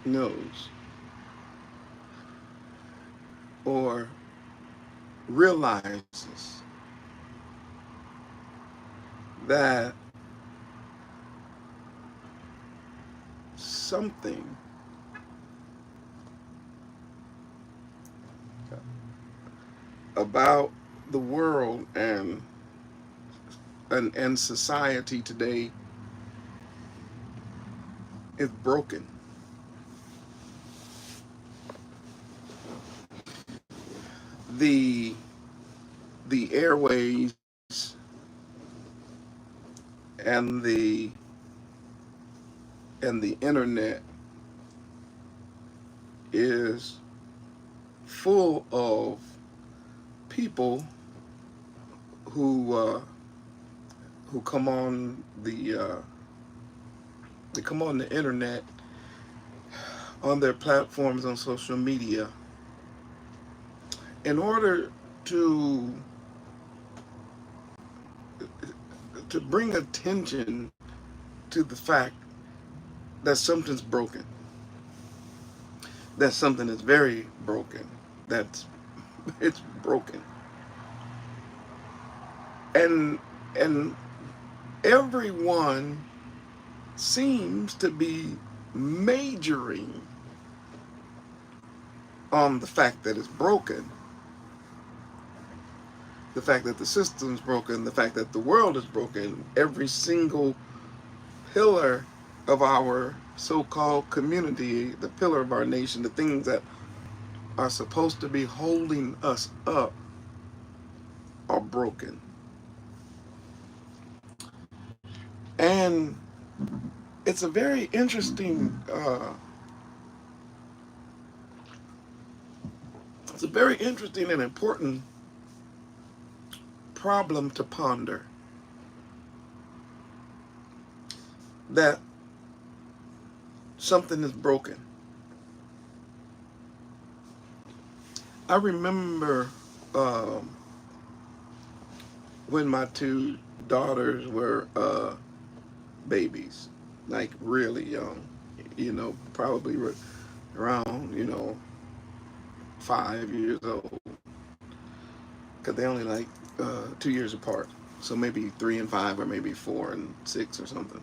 knows or realizes that something about the world and society today is broken. The the airways and the internet is full of people who who come on they come on the internet on their platforms on social media in order to bring attention to the fact that something's broken, that something is very broken, that's it's broken, and everyone seems to be majoring on the fact that it's broken, the fact that the system's broken, the fact that the world is broken. Every single pillar of our so-called community, the pillar of our nation, the things that are supposed to be holding us up are broken. And it's a very interesting and important problem to ponder, that something is broken. I remember when my two daughters were babies, like really young, probably around, 5 years old, because they only like 2 years apart. So maybe 3 and 5, or maybe 4 and 6 or something.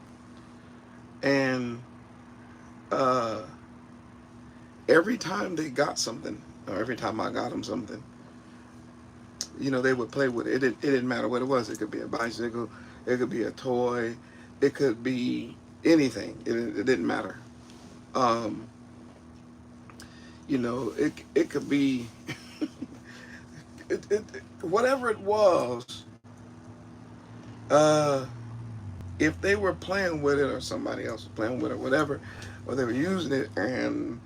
And every time they got something, or every time I got them something, they would play with it. It didn't matter what it was. It could be a bicycle, it could be a toy, it could be anything. It didn't matter. It could be whatever it was. If they were playing with it, or somebody else was playing with it, or whatever, or they were using it and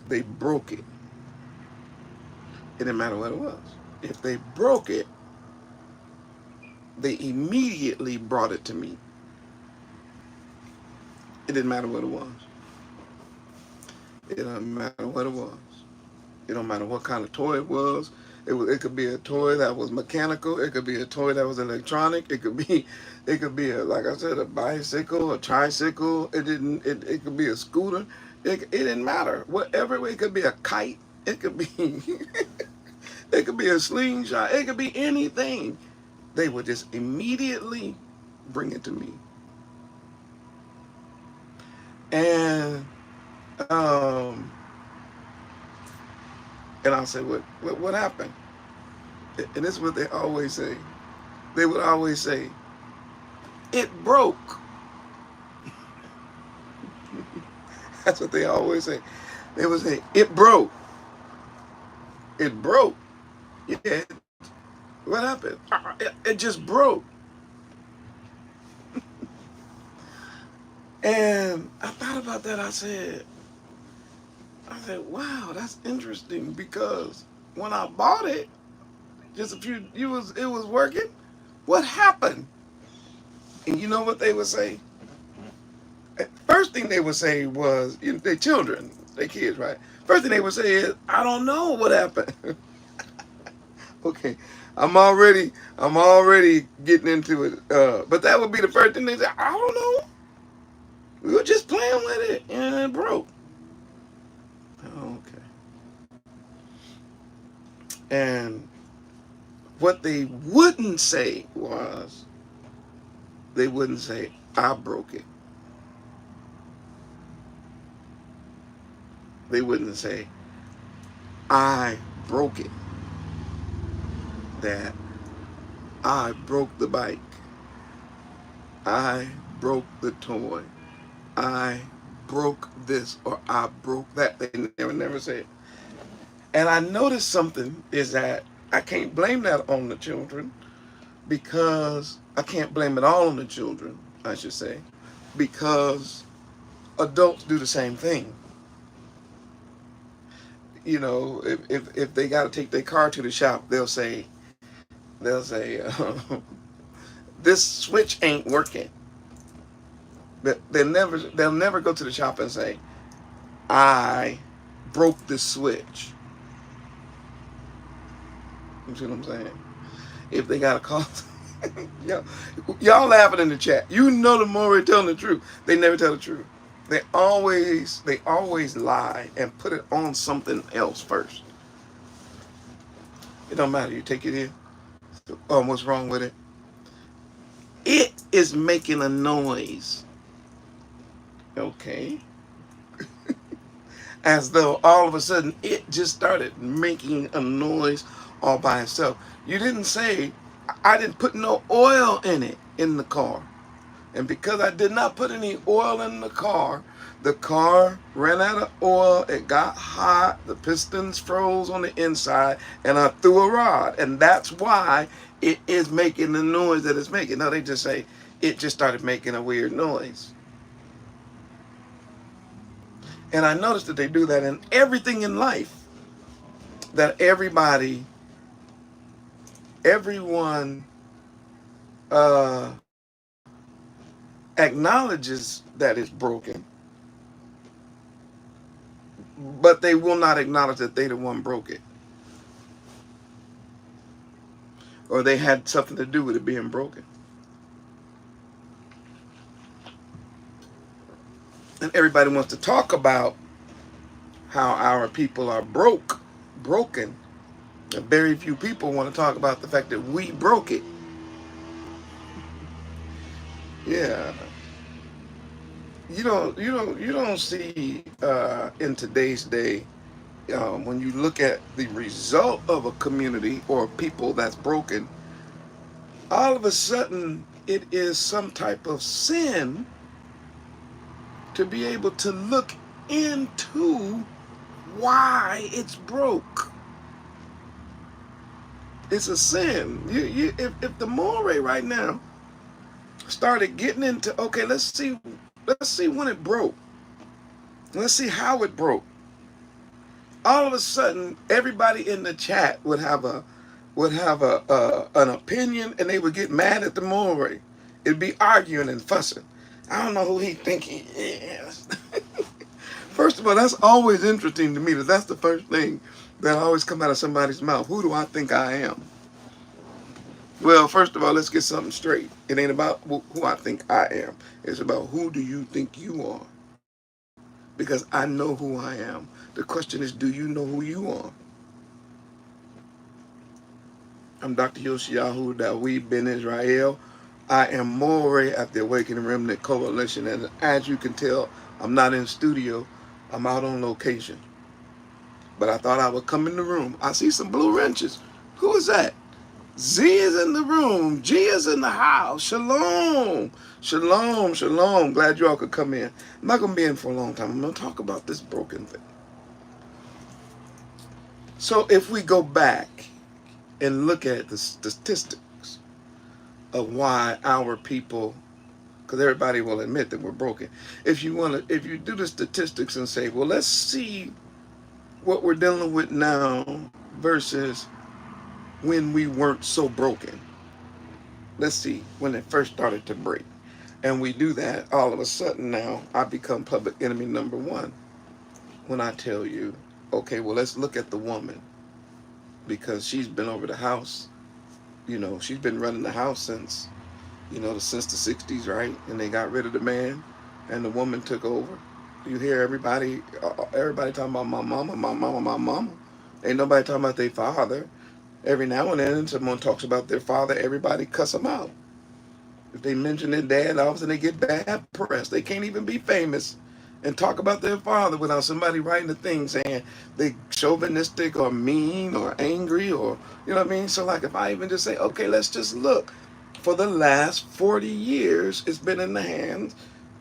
they broke it, it didn't matter what it was. If they broke it, they immediately brought it to me. It didn't matter what it was. It doesn't matter what it was. It don't matter what kind of toy it was. It could be a toy that was mechanical. It could be a toy that was electronic. It could be like I said, a bicycle, a tricycle. It could be a scooter. It didn't matter. Whatever. It could be a kite. It could be it could be a slingshot. It could be anything. They would just immediately bring it to me. And I'll say, what happened? And this is what they always say. They would always say, it broke. That's what they always say. They would say, it broke. It broke. Yeah. What happened? It just broke. And I thought about that. I said, wow, that's interesting, because when I bought it, it was working. What happened? And you know what they would say? First thing they would say was, they're children, they're kids, right? First thing they would say is, I don't know what happened. Okay, I'm already getting into it. But that would be the first thing they say. I don't know. We were just playing with it and it broke. And what they wouldn't say was, they wouldn't say, I broke it. They wouldn't say, I broke it. That I broke the bike. I broke the toy. I broke this, or I broke that. They never say it. And I noticed something is that I can't blame that on the children, because I can't blame it all on the children, I should say, because adults do the same thing. You know, if they got to take their car to the shop, they'll say, this switch ain't working. They'll never go to the shop and say, I broke the switch. You see what I'm saying? If they got to call, y'all laughing in the chat. You know the more telling the truth. They never tell the truth. They always lie and put it on something else first. It don't matter. You take it in. What's wrong with it? It is making a noise. Okay. As though all of a sudden it just started making a noise all by itself. You didn't say, I didn't put no oil in it in the car. And because I did not put any oil in the car ran out of oil, it got hot, the pistons froze on the inside, and I threw a rod. And that's why it is making the noise that it's making. No, they just say, it just started making a weird noise. And I noticed that they do that in everything in life. That everyone acknowledges that it's broken, but they will not acknowledge that they the one broke it, or they had something to do with it being broken. And everybody wants to talk about how our people are broken. And very few people want to talk about the fact that we broke it. Yeah. You don't see in today's day, when you look at the result of a community or people that's broken, all of a sudden it is some type of sin to be able to look into why it's broke. It's a sin. If the Moreh right now started getting into, okay, let's see when it broke. Let's see how it broke. All of a sudden, everybody in the chat would have an opinion, and they would get mad at the Moreh. It'd be arguing and fussing. I don't know who he think he is. First of all, that's always interesting to me. That's the first thing that always come out of somebody's mouth. Who do I think I am? Well, first of all, let's get something straight. It ain't about who I think I am. It's about who do you think you are? Because I know who I am. The question is, do you know who you are? I'm Dr. Yahrahn Ben Israel. I am Moreh at the Awakening Remnant Coalition. And as you can tell, I'm not in studio. I'm out on location. But I thought I would come in the room. I see some blue wrenches. Who is that? Z is in the room. G is in the house. Shalom. Shalom, shalom. Glad you all could come in. I'm not going to be in for a long time. I'm going to talk about this broken thing. So if we go back and look at the statistics of why our people, because everybody will admit that we're broken. If you do the statistics and say, well, let's see what we're dealing with now versus when we weren't so broken. Let's see when it first started to break. And we do that, all of a sudden now I become public enemy number one when I tell you, okay, well, let's look at the woman, because she's been over the house. You know, she's been running the house since the 60s, right? And they got rid of the man and the woman took over. You hear everybody talking about my mama. Ain't nobody talking about their father. Every now and then someone talks about their father, everybody cuss them out. If they mention their dad, all of a sudden they get bad press. They can't even be famous and talk about their father without somebody writing a thing saying they chauvinistic or mean or angry, or you know what I mean. So like if I even just say, okay, let's just look. For the last 40 years, it's been in the hands.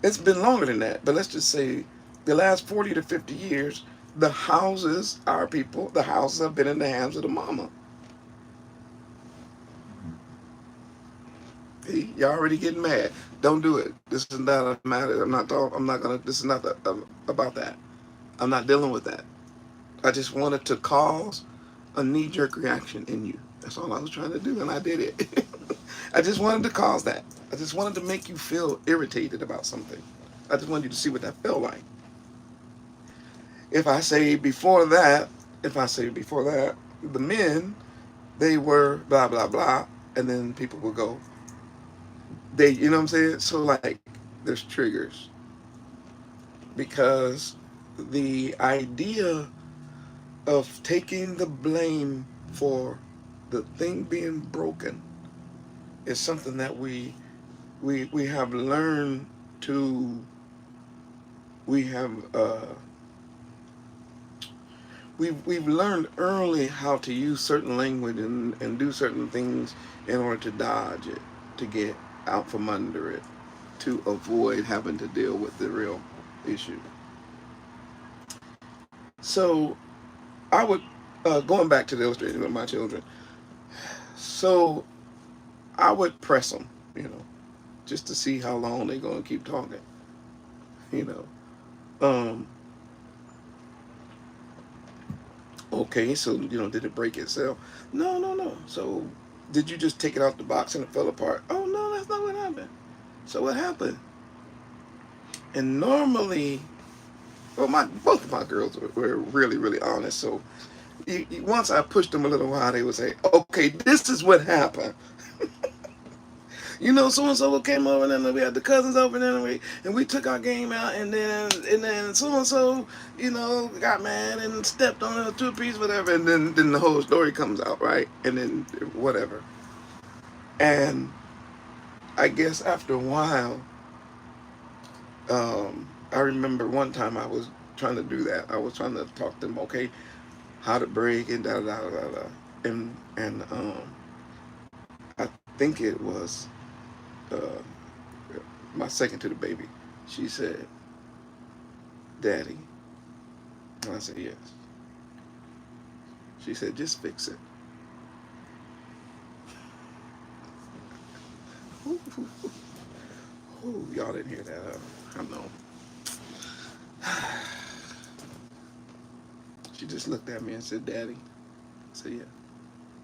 It's been longer than that, but let's just say the last 40 to 50 years, the houses, our people, the houses have been in the hands of the mama. Hey, y'all already getting mad. Don't do it. This is not a matter. I'm not talking. I'm not gonna. This is not about that. I'm not dealing with that. I just wanted to cause a knee-jerk reaction in you. That's all I was trying to do, and I did it. I just wanted to cause that. I just wanted to make you feel irritated about something. I just wanted you to see what that felt like. If I say before that, the men, they were blah blah blah, and then people will go, they, you know what I'm saying? So like, there's triggers because the idea of taking the blame for the thing being broken is something that we have learned to we have we've learned early how to use certain language and do certain things in order to dodge it, to get out from under it, to avoid having to deal with the real issue. So I would, going back to the illustration of my children, so I would press them, you know, just to see how long they're going to keep talking, you know. Okay, so, you know, did it break itself? No, no, no. So did you just take it out the box and it fell apart? Oh, no, that's not what happened. So what happened? And normally, well, both of my girls were really, really honest. So once I pushed them a little while, they would say, okay, this is what happened. You know, so and so came over, and then we had the cousins over, and we took our game out, and then so and so, you know, got mad and stepped on a two-piece, whatever, and then the whole story comes out, right? And then whatever. And I guess after a while, I remember one time I was trying to do that. I was trying to talk to them, okay, how to break and da da da da da, and I think it was. Uh, my second to the baby, she said, Daddy. And I said, yes. She said, just fix it. Ooh, ooh, ooh, y'all didn't hear that. I know. She just looked at me and said, Daddy. I said, yeah.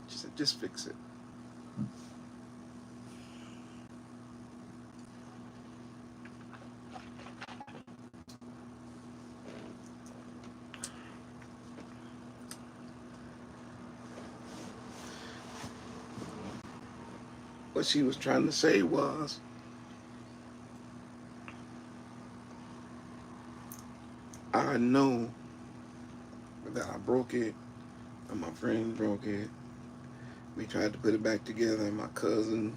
She said, just fix it. What she was trying to say was, I know that I broke it, and my friend broke it. We tried to put it back together, and my cousin,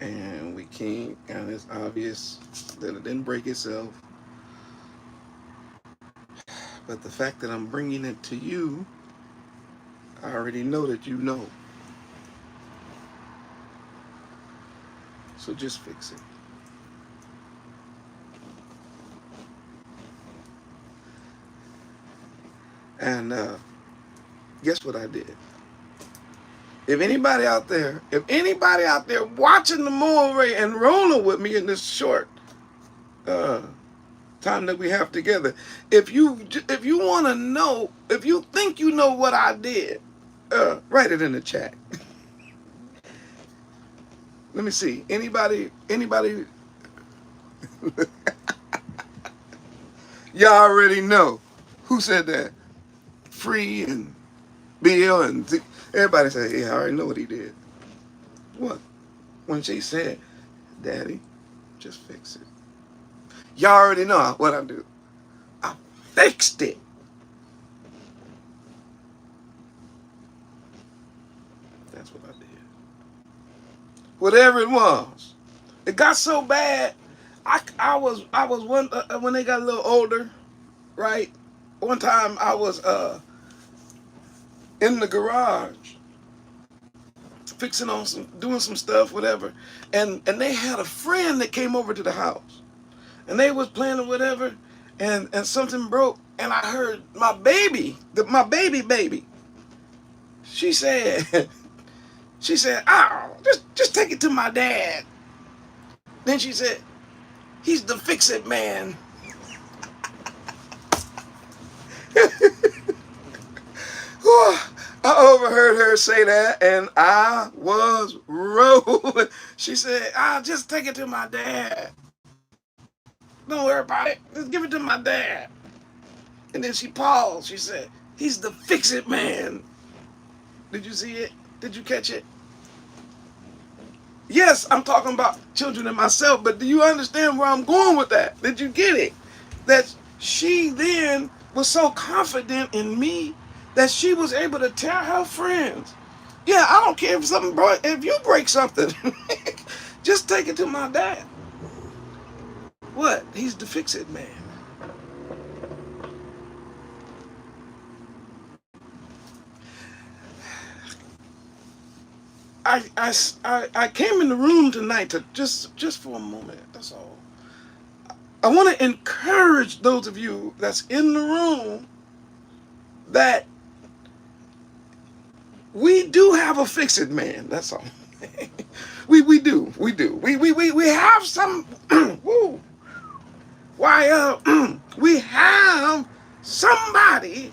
and we can't, and it's obvious that it didn't break itself. But the fact that I'm bringing it to you, I already know that you know. So just fix it. And guess what I did? If anybody out there watching the movie and rolling with me in this short time that we have together, if you want to know, if you think you know what I did, write it in the chat. Let me see. Anybody? Y'all already know. Who said that? Free and Bill and everybody said, yeah, I already know what he did. What? When she said, Daddy, just fix it. Y'all already know what I do. I fixed it. whatever it was. It got so bad. I was one when they got a little older, right? One time I was in the garage fixing on doing some stuff, whatever, and they had a friend that came over to the house, and they was playing or whatever, and something broke, and I heard my baby, my baby. She said, "Oh, just take it to my dad." Then she said, "He's the fix-it man." I overheard her say that, and I was rolling. She said, "I'll just take it to my dad. Don't worry about it. Just give it to my dad." And then she paused. She said, "He's the fix-it man." Did you see it? Did you catch it? Yes, I'm talking about children and myself, but do you understand where I'm going with that? Did you get it? That she then was so confident in me that she was able to tell her friends, "Yeah, I don't care if something broke, if you break something, just take it to my dad." What? He's the fix-it man. I came in the room tonight to just for a moment. That's all. I want to encourage those of you that's in the room that we do have a fix-it man. That's all. we do. We have some. Woo. Why? We have somebody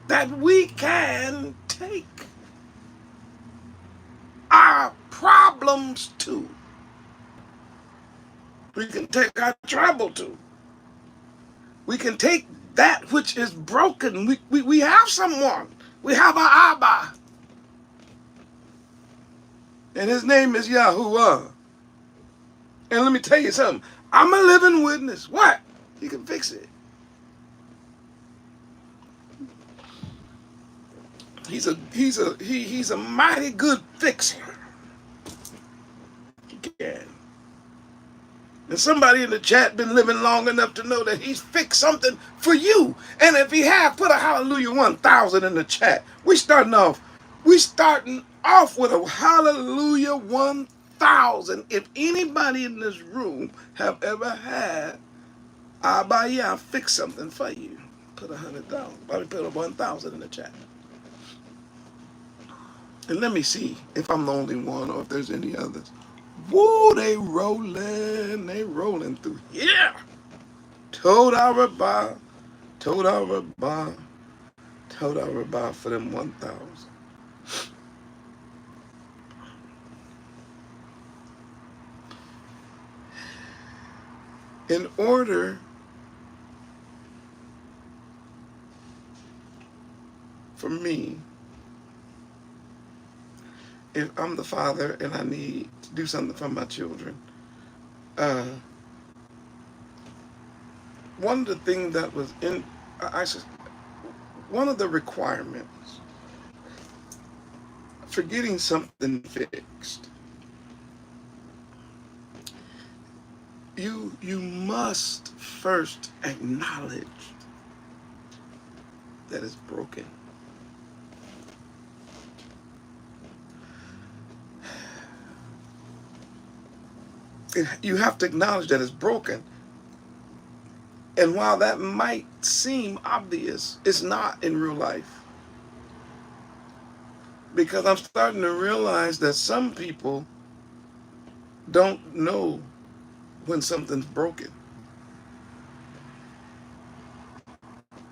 that we can take our problems to. We can take our trouble to. We can take that which is broken. We have someone. We have our Abba. And his name is Yahuwah. And let me tell you something. I'm a living witness. What? He can fix it. He's a mighty good fixer. He can. And somebody in the chat been living long enough to know that he's fixed something for you. And if he have, put a hallelujah 1,000 in the chat. We starting off with a hallelujah 1,000. If anybody in this room have ever had Abba fix something for you, put 100,000. Probably put a 1,000 in the chat. And let me see if I'm the only one or if there's any others. Woo, they rolling through here. Toda Rabbah for them 1,000. In order for me, if I'm the father and I need to do something for my children, one of the things that was one of the requirements for getting something fixed, you must first acknowledge that it's broken. You have to acknowledge that it's broken. And while that might seem obvious, it's not in real life. Because I'm starting to realize that some people don't know when something's broken.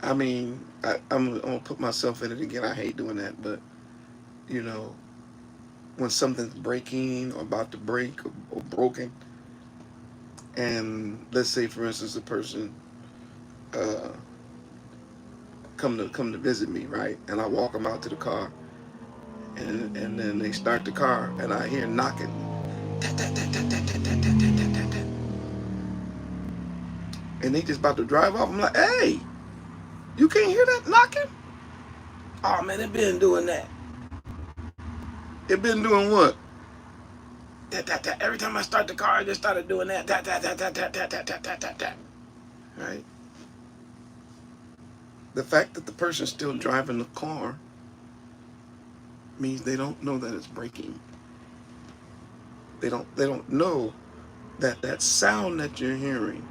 I mean, I'm going to put myself in it again. I hate doing that, but, you know, when something's breaking or about to break or broken, and let's say, for instance, a person come to visit me, right? And I walk them out to the car, and then they start the car, and I hear knocking. And they just about to drive off. I'm like, hey, you can't hear that knocking? Oh man, it been doing that. It been doing what? tat. Every time I start the car, I just started doing that. Tat, tat, tat, tat, tat, tat, tat, tat, tat, tat, tat. Right? The fact that the person's still driving the car means they don't know that it's braking. They don't know that that sound that you're hearing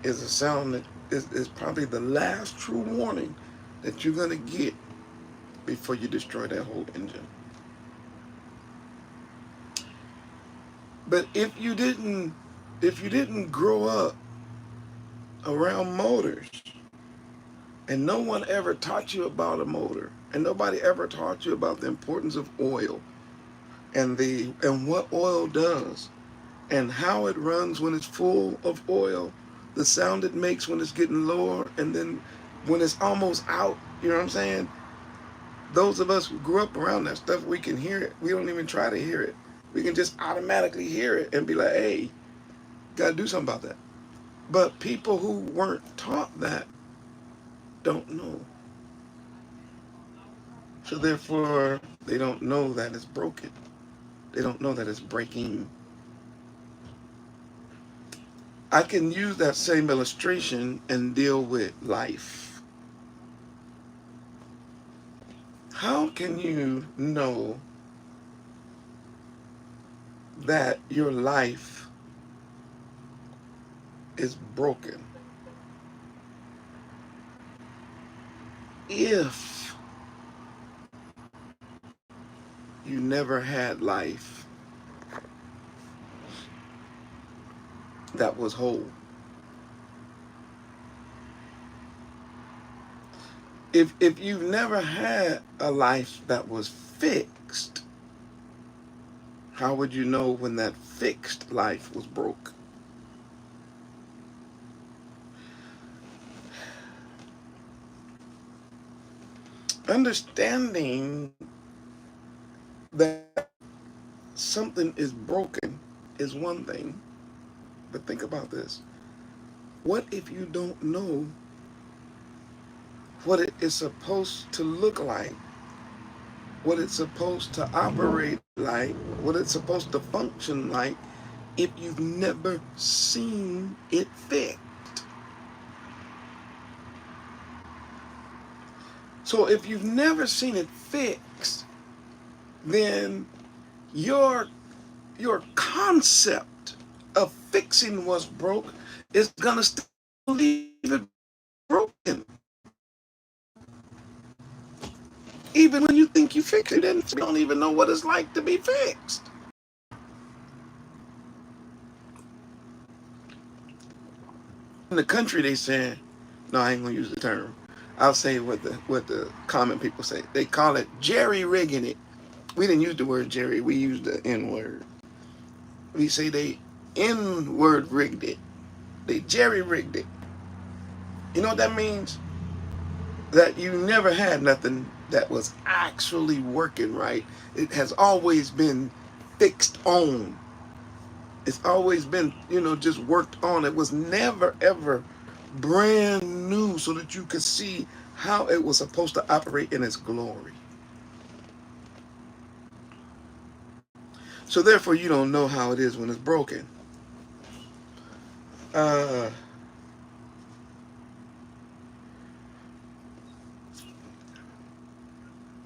is a sound that is probably the last true warning that you're going to get before you destroy that whole engine. But if you didn't grow up around motors, and no one ever taught you about a motor, and nobody ever taught you about the importance of oil and what oil does, and how it runs when it's full of oil, the sound it makes when it's getting lower, and then when it's almost out, you know what I'm saying? Those of us who grew up around that stuff, we can hear it. We don't even try to hear it. We can just automatically hear it and be like, hey, gotta do something about that. But people who weren't taught that don't know. So therefore, they don't know that it's broken. They don't know that it's breaking. I can use that same illustration and deal with life. How can you know that your life is broken if you never had life that was whole? If you've never had a life that was fixed, how would you know when that fixed life was broke? Understanding that something is broken is one thing, but think about this. What if you don't know what it is supposed to look like, what it's supposed to operate like, what it's supposed to function like, if you've never seen it fixed? So if you've never seen it fixed, then your concept of fixing what's broke is gonna still leave it broken. Even when you think you fixed it, you don't even know what it's like to be fixed. In the country, they say, no, I ain't gonna use the term. I'll say what the common people say. They call it jerry rigging it. We didn't use the word jerry. We used the N word. We say they N word rigged it. They jerry rigged it. You know what that means? That you never had nothing that was actually working right. It has always been fixed on. It's always been, just worked on. It was never, ever brand new so that you could see how it was supposed to operate in its glory. So therefore, you don't know how it is when it's broken.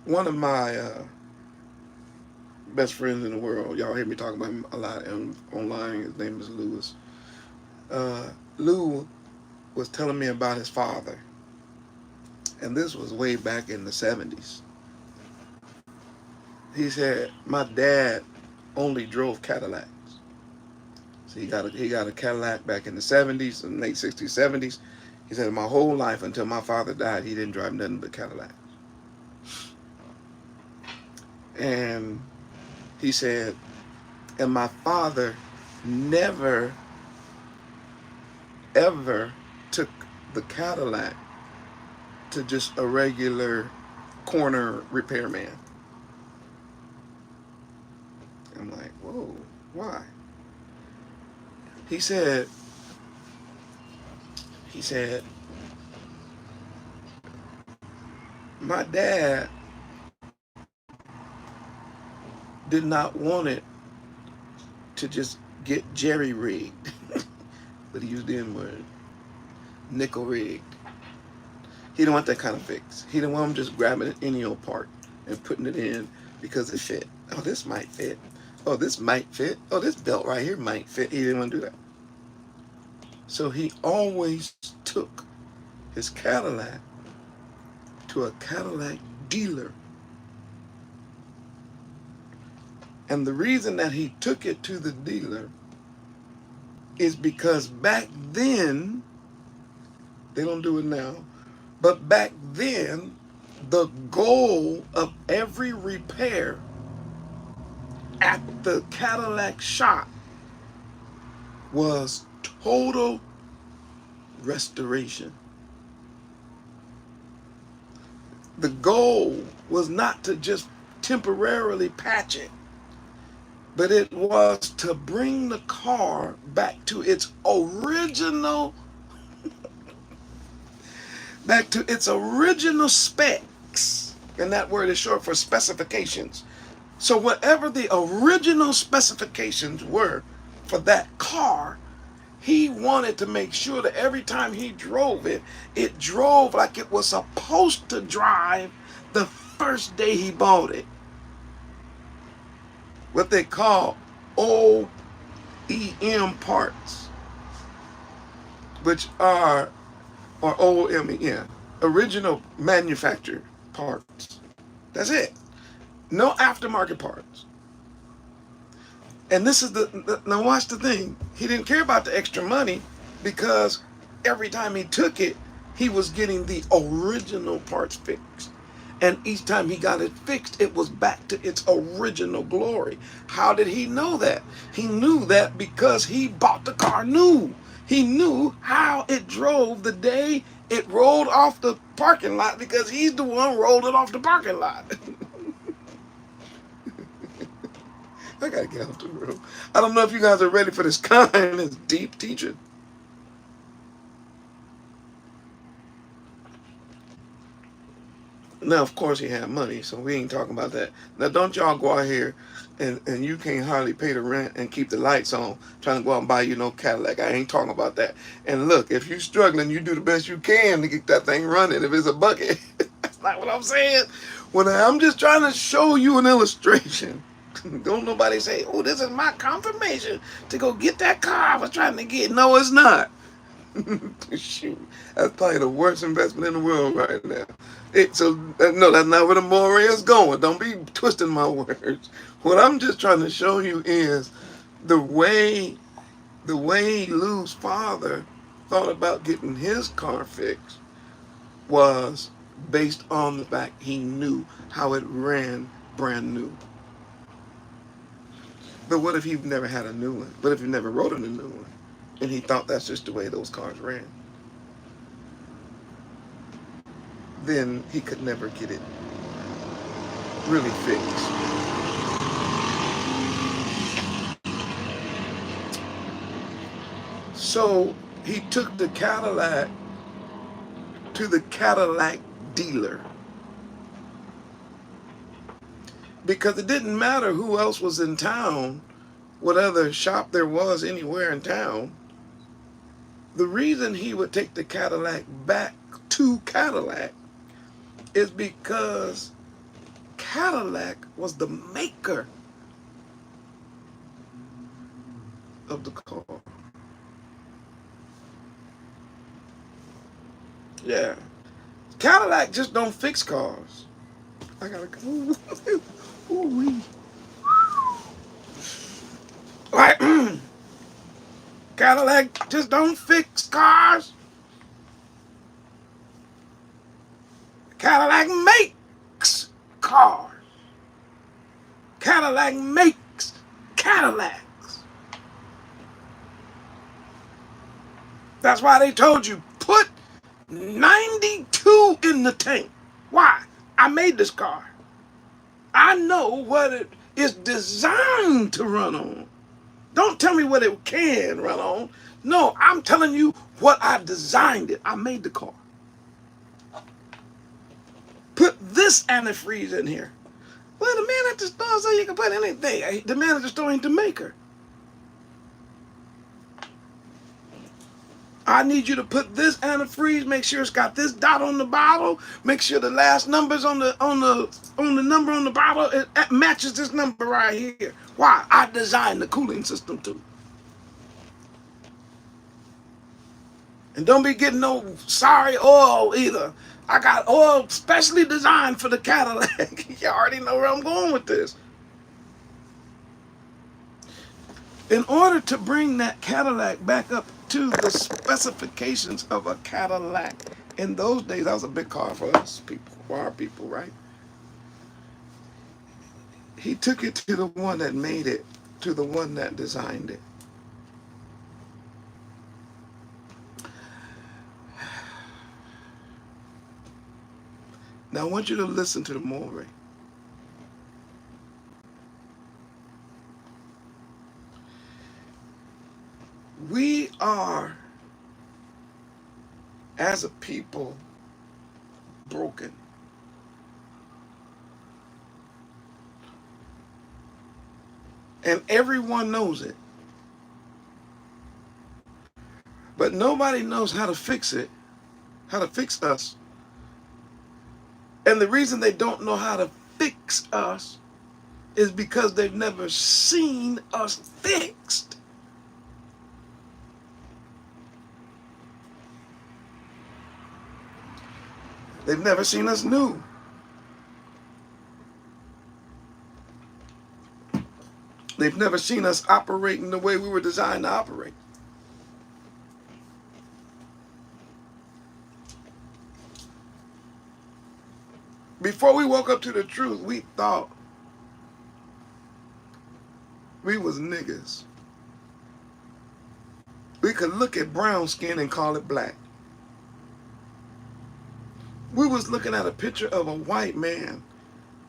One of my best friends in the world, y'all hear me talk about him a lot online. His name is Lewis. Lou was telling me about his father, and this was way back in the 70s. He said, my dad only drove Cadillacs. So he got a Cadillac back in the 70s, in the late 60s, 70s. He said, my whole life until my father died, he didn't drive nothing but Cadillacs. And he said, and my father never, ever took the Cadillac to just a regular corner repairman. I'm like, whoa, why? He said, my dad did not want it to just get jerry-rigged. But he used the N-word. Nickel-rigged. He didn't want that kind of fix. He didn't want him just grabbing any old part and putting it in because it fit. Oh, this might fit. Oh, this might fit. Oh, this belt right here might fit. He didn't want to do that. So he always took his Cadillac to a Cadillac dealer. And the reason that he took it to the dealer is because back then, they don't do it now, but back then, the goal of every repair at the Cadillac shop was total restoration. The goal was not to just temporarily patch it, but it was to bring the car back to its original specs. And that word is short for specifications. So whatever the original specifications were for that car, he wanted to make sure that every time he drove it, it drove like it was supposed to drive the first day he bought it. What they call OEM parts, which are, or OEM, original manufactured parts. That's it. No aftermarket parts. And this is now watch the thing. He didn't care about the extra money because every time he took it, he was getting the original parts fixed. And each time he got it fixed, it was back to its original glory. How did he know that? He knew that because he bought the car new. He knew how it drove the day it rolled off the parking lot because he's the one who rolled it off the parking lot. I gotta get out the room. I don't know if you guys are ready for this kind of deep teaching. Now, of course, he had money, so we ain't talking about that. Now, don't y'all go out here and you can't hardly pay the rent and keep the lights on trying to go out and buy you no Cadillac. I ain't talking about that. And look, if you're struggling, you do the best you can to get that thing running if it's a bucket. That's not what I'm saying. When I'm just trying to show you an illustration. Don't nobody say, oh, this is my confirmation to go get that car I was trying to get. No, it's not. Shoot, that's probably the worst investment in the world right now. No, that's not where the moral is going. Don't be twisting my words. What I'm just trying to show you is the way Lou's father thought about getting his car fixed was based on the fact he knew how it ran brand new. But what if he never had a new one? What if he never rode in a new one? And he thought that's just the way those cars ran? Then he could never get it really fixed. So he took the Cadillac to the Cadillac dealer. Because it didn't matter who else was in town, what other shop there was anywhere in town. The reason he would take the Cadillac back to Cadillac is because Cadillac was the maker of the car. Yeah. Cadillac just don't fix cars. I gotta go. Ooh-wee. Like, Cadillac just don't fix cars. Cadillac makes cars. Cadillac makes Cadillacs. That's why they told you, put 92 in the tank. Why? I made this car. I know what it is designed to run on. Don't tell me what it can run on. No, I'm telling you what I designed it. I made the car. Put this antifreeze in here. Well, the man at the store said you can put anything. The man at the store ain't the maker. I need you to put this antifreeze. Make sure it's got this dot on the bottle. Make sure the last numbers on the number on the bottle it matches this number right here. Why? I designed the cooling system too. And don't be getting no sorry oil either. I got oil specially designed for the Cadillac. You already know where I'm going with this. In order to bring that Cadillac back up to the specifications of a Cadillac, in those days, that was a big car for us people, for our people, right? He took it to the one that made it, to the one that designed it. Now I want you to listen to the more. We are, as a people, broken. And everyone knows it. But nobody knows how to fix it, how to fix us. And the reason they don't know how to fix us is because they've never seen us fixed. They've never seen us new. They've never seen us operating the way we were designed to operate. Before we woke up to the truth, we thought we was niggas. We could look at brown skin and call it black. We was looking at a picture of a white man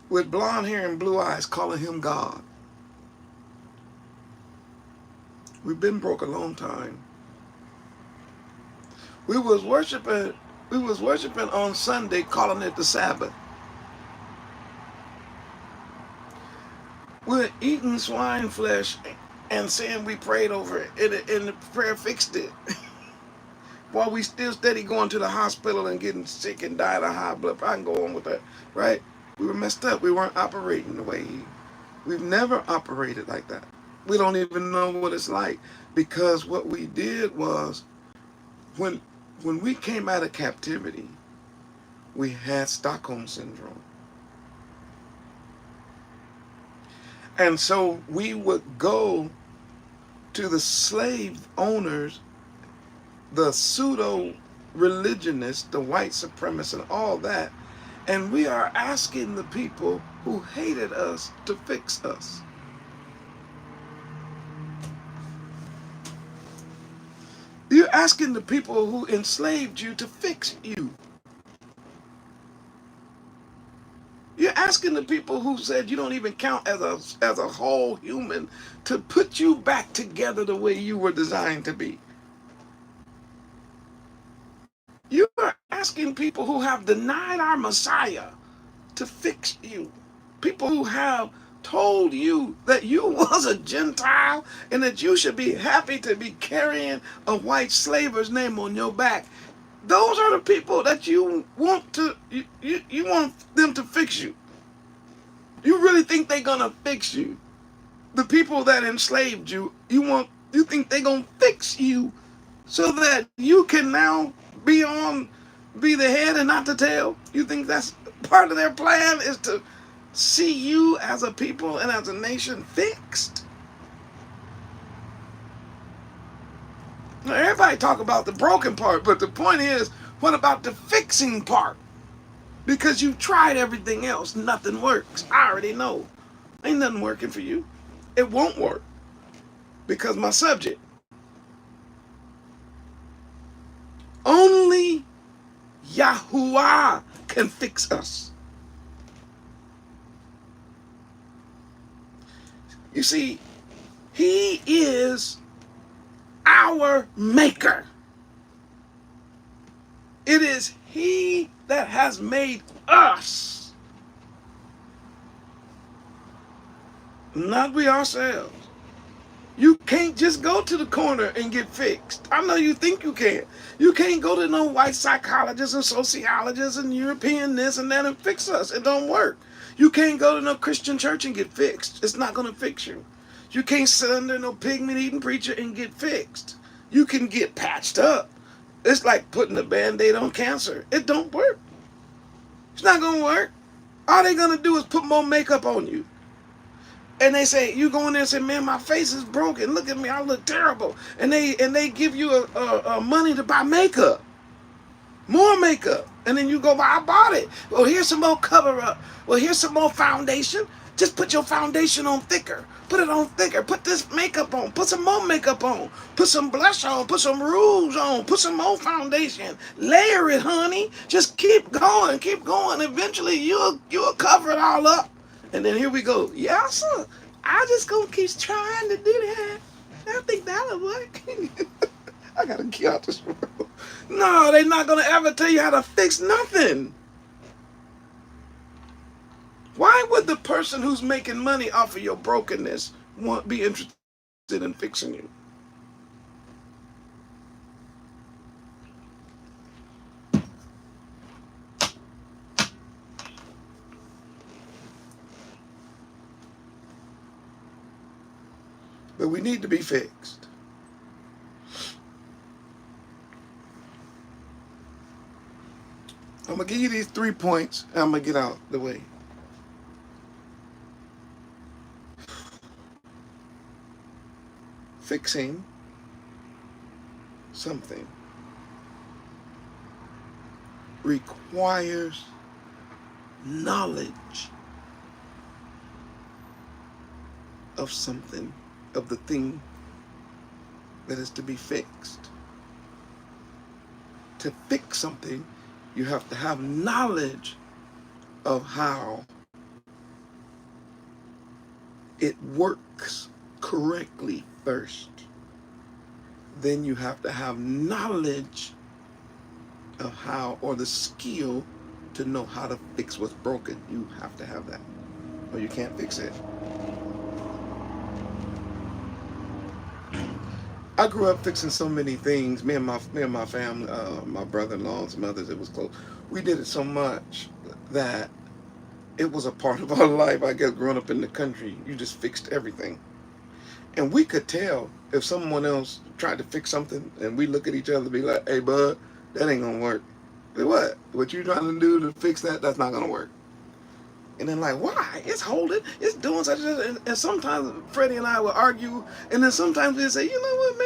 with blonde hair and blue eyes calling him God. We've been broke a long time. We was worshiping on Sunday calling it the Sabbath. We're eating swine flesh and saying we prayed over it and the prayer fixed it. While we still steady going to the hospital and getting sick and dying of high blood pressure. I can go on with that, right? We were messed up. We weren't operating the way we've never operated like that. We don't even know what it's like, because what we did was when we came out of captivity, we had Stockholm syndrome. And so we would go to the slave owners, the pseudo-religionists, the white supremacists, and all that, and we are asking the people who hated us to fix us. You're asking the people who enslaved you to fix you. You're asking the people who said you don't even count as a whole human to put you back together the way you were designed to be. You are asking people who have denied our Messiah to fix you. People who have told you that you was a Gentile and that you should be happy to be carrying a white slaver's name on your back. Those are the people that you want to, you want them to fix you. You really think they're gonna fix you? The people that enslaved you, you think they're gonna fix you so that you can now be the head and not the tail? You think that's part of their plan, is to see you as a people and as a nation fixed? Now, everybody talk about the broken part, but the point is, what about the fixing part? Because you tried everything else, nothing works. I already know. Ain't nothing working for you. It won't work. Because my subject. Only Yahuwah can fix us. You see, he is our maker. It is he that has made us, not we ourselves. You can't just go to the corner and get fixed. I know you think you can. You can't go to no white psychologists and sociologists and European this and that and fix us. It don't work. You can't go to no Christian church and get fixed. It's not going to fix you. You can't sit under no pigment eating preacher and get fixed. You can get patched up. It's like putting a band-aid on cancer. It don't work. It's not going to work. All they're going to do is put more makeup on you. And they say, you go in there and say, man, my face is broken. Look at me, I look terrible. And they give you a money to buy makeup. More makeup. And then you go, I bought it. Well, here's some more cover up. Well, here's some more foundation. Just put your foundation on thicker. Put it on thicker. Put this makeup on. Put some more makeup on. Put some blush on. Put some rouge on. Put some more foundation. Layer it, honey. Just keep going. Keep going. Eventually, you'll cover it all up. And then here we go. Yeah, sir. I just gonna keep trying to do that. I think that'll work. I gotta get out this world. No, they're not gonna ever tell you how to fix nothing. Why would the person who's making money off of your brokenness be interested in fixing you? But we need to be fixed. I'm going to give you these 3 points, and I'm going to get out the way. Fixing something requires knowledge of something, of the thing that is to be fixed. To fix something, you have to have knowledge of how it works correctly first. Then you have to have knowledge of how, or the skill to know how to fix what's broken. You have to have that, or you can't fix it. I grew up fixing so many things. Me and my family, my brother-in-law and some others, it was close. We did it so much that it was a part of our life. I guess growing up in the country, you just fixed everything. And we could tell if someone else tried to fix something, and we look at each other and be like, hey, bud, that ain't gonna work. Say, what? What you trying to do to fix that? That's not gonna work. And then like, why? It's holding, it's doing such and sometimes Freddie and I would argue, and then sometimes we'd say, you know what,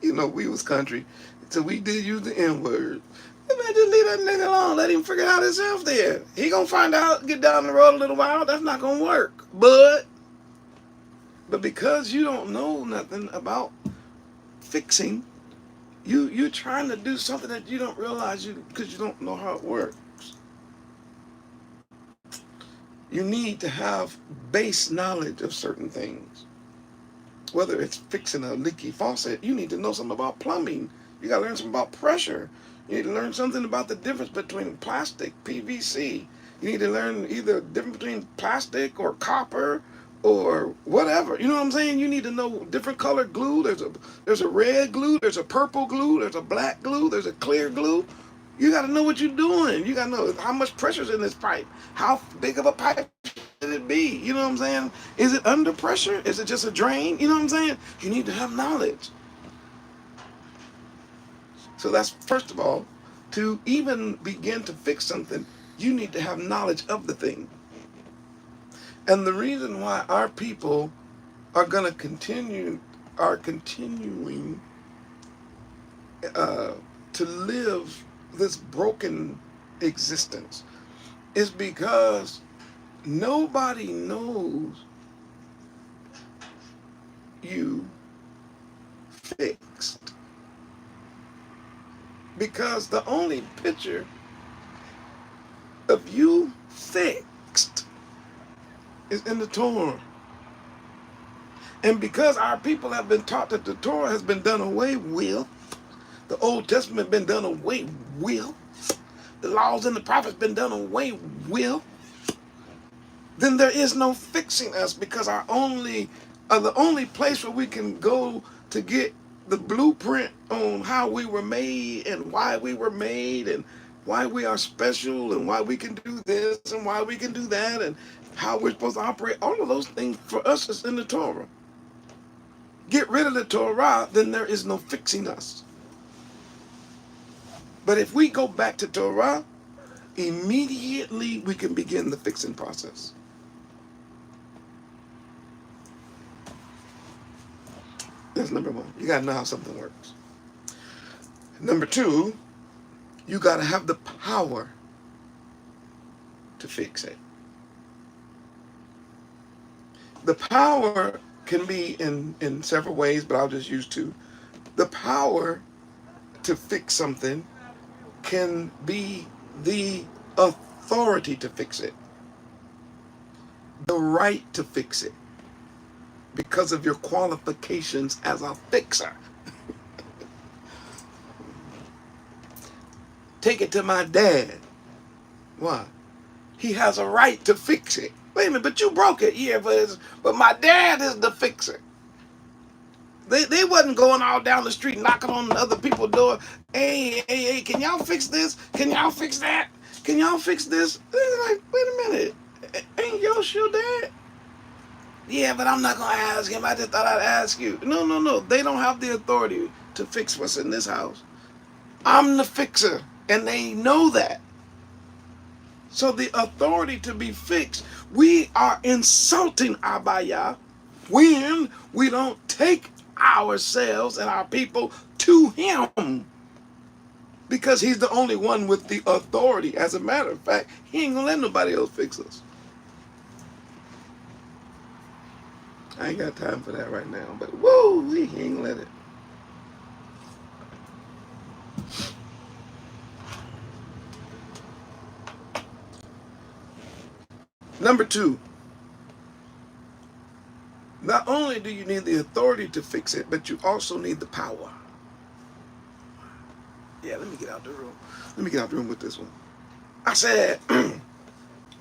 man, we was country, so we did use the N-word. Man, just leave that nigga alone, let him figure it out himself there. He gonna find out, get down the road a little while, that's not gonna work. But because you don't know nothing about fixing, you're trying to do something that you don't realize because you don't know how it works. You need to have base knowledge of certain things. Whether it's fixing a leaky faucet, you need to know something about plumbing. You got to learn something about pressure. You need to learn something about the difference between plastic, PVC. You need to learn either the difference between plastic or copper or whatever. You know what I'm saying? You need to know different color glue. There's a red glue, there's a purple glue, there's a black glue, there's a clear glue. You got to know what you're doing. You got to know how much pressure's in this pipe. How big of a pipe should it be? You know what I'm saying? Is it under pressure? Is it just a drain? You know what I'm saying? You need to have knowledge. So that's, first of all, to even begin to fix something, you need to have knowledge of the thing. And the reason why our people are going to continuing to live this broken existence is because nobody knows you fixed. Because the only picture of you fixed is in the Torah. And because our people have been taught that the Torah has been done away with, the Old Testament been done away with, the laws and the prophets been done away with, then there is no fixing us, because our only are the only place where we can go to get the blueprint on how we were made and why we were made and why we are special and why we can do this and why we can do that and how we're supposed to operate. All of those things for us is in the Torah. Get rid of the Torah, then there is no fixing us. But if we go back to Torah, immediately we can begin the fixing process. That's number one. You got to know how something works. Number two, you got to have the power to fix it. The power can be in several ways, but I'll just use two. The power to fix something can be the authority to fix it, the right to fix it, because of your qualifications as a fixer. Take it to my dad. Why? He has a right to fix it. Wait a minute, but you broke it. Yeah, but my dad is the fixer. They wasn't going all down the street knocking on other people's door. Hey, can y'all fix this? Can y'all fix that? Can y'all fix this? They're like, wait a minute. Ain't Yosh your dad? Yeah, but I'm not going to ask him. I just thought I'd ask you. No. They don't have the authority to fix what's in this house. I'm the fixer, and they know that. So the authority to be fixed, we are insulting Abaya when we don't take ourselves and our people to him, because he's the only one with the authority. As a matter of fact, he ain't gonna let nobody else fix us. I ain't got time for that right now, but whoa, he ain't gonna let it. Number two, not only do you need the authority to fix it, but you also need the power. Yeah, let me get out the room. Let me get out the room with this one. I said,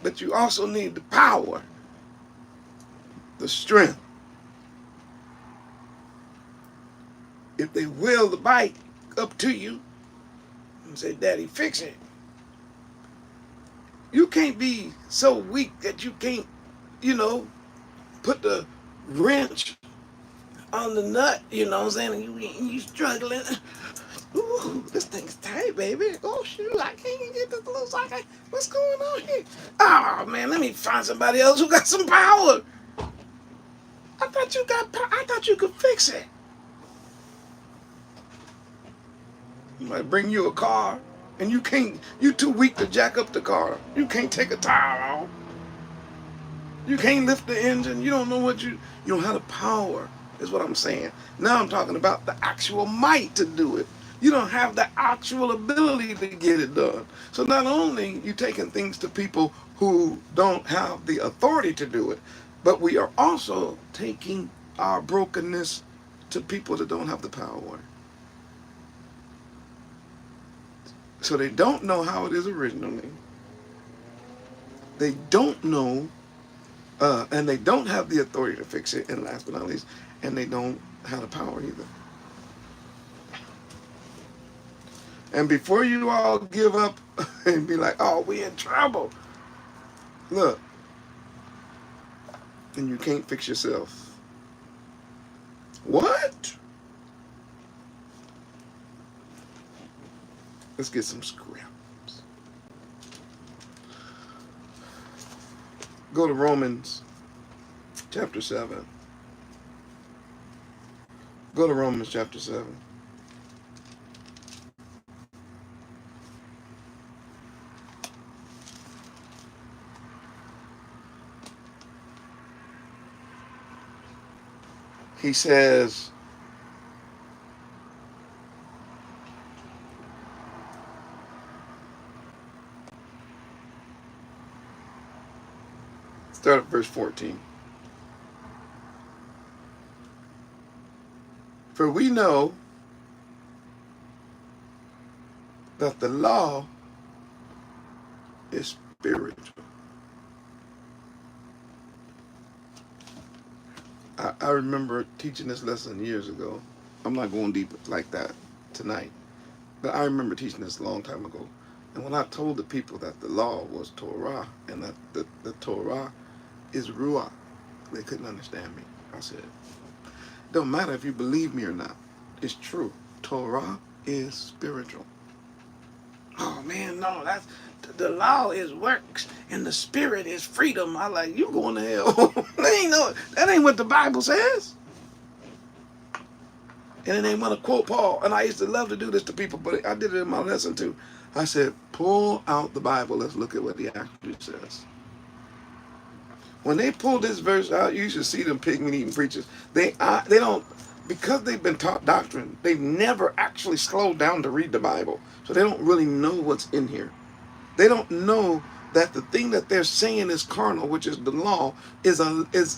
but you also need the power, the strength. If they will the bike up to you and say, Daddy, fix it. You can't be so weak that you can't, put the wrench on the nut, you know what I'm saying? And you struggling. Ooh, this thing's tight, baby. Oh, shoot, I can't even get this loose. What's going on here? Oh, man, let me find somebody else who got some power. I thought you could fix it. I might bring you a car, and you too weak to jack up the car. You can't take a tire off. You can't lift the engine. You don't know you don't have the power, is what I'm saying. Now I'm talking about the actual might to do it. You don't have the actual ability to get it done. So not only you taking things to people who don't have the authority to do it, but we are also taking our brokenness to people that don't have the power. So they don't know how it is originally. They don't know, and they don't have the authority to fix it, and last but not least, and they don't have the power either. And before you all give up and be like, oh, we in trouble. Look, and you can't fix yourself. What? Let's get some scraps. Go to Romans chapter 7. Go to Romans chapter 7. He says, start at verse 14. For we know that the law is spiritual. I remember teaching this lesson years ago. I'm not going deep like that tonight. But I remember teaching this a long time ago. And when I told the people that the law was Torah and that the Torah is Ruach, they couldn't understand me. I said, it don't matter if you believe me or not. It's true. Torah is spiritual. Oh man, no, that's the law is works and the spirit is freedom. I like, you going to hell. That ain't what the Bible says. And it ain't want to quote Paul. And I used to love to do this to people, but I did it in my lesson too. I said, pull out the Bible. Let's look at what he actually says. When they pull this verse out, you should see them pig-eating preachers. They don't, because they've been taught doctrine, they've never actually slowed down to read the Bible. So they don't really know what's in here. They don't know that the thing that they're saying is carnal, which is the law, is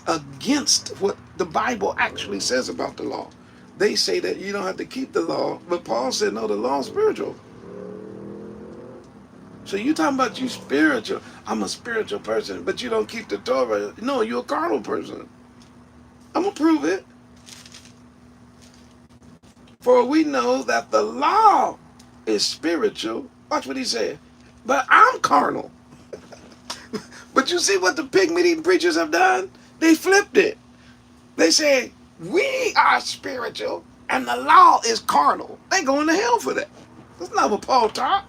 against what the Bible actually says about the law. They say that you don't have to keep the law, but Paul said, no, the law is spiritual. So you talking about you spiritual. I'm a spiritual person, but you don't keep the Torah. No, you're a carnal person. I'm going to prove it. For we know that the law is spiritual. Watch what he said. But I'm carnal. But you see what the pig-eating preachers have done? They flipped it. They say, we are spiritual and the law is carnal. They going to hell for that. That's not what Paul taught.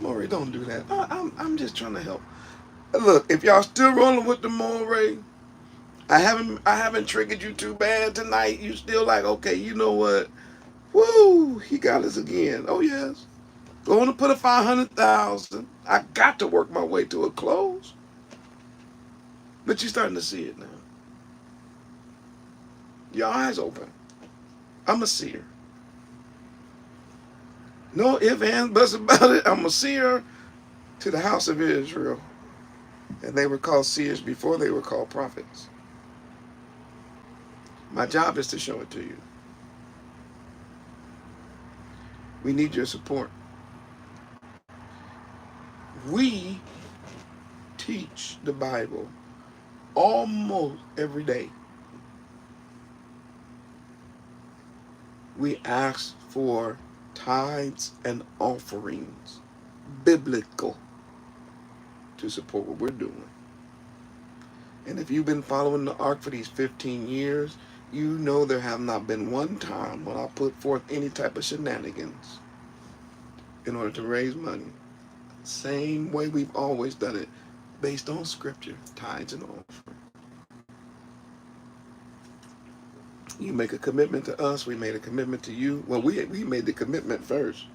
Maury, don't do that. I'm just trying to help. Look, if y'all still rolling with the Maury, I haven't triggered you too bad tonight. You still like, okay, you know what? Woo, he got us again. Oh yes. Going to put a 500,000. I got to work my way to a close. But you're starting to see it now. Your eyes open. I'm a seer. No ifs, ands, buts about it. I'm a seer to the house of Israel. And they were called seers before they were called prophets. My job is to show it to you. We need your support. We teach the Bible almost every day. We ask for tithes and offerings, biblical, to support what we're doing. And if you've been following the ARK for these 15 years, you know there have not been one time when I put forth any type of shenanigans in order to raise money. Same way we've always done it, based on scripture, tithes and offerings. You make a commitment to us, we made a commitment to you. Well, we made the commitment first,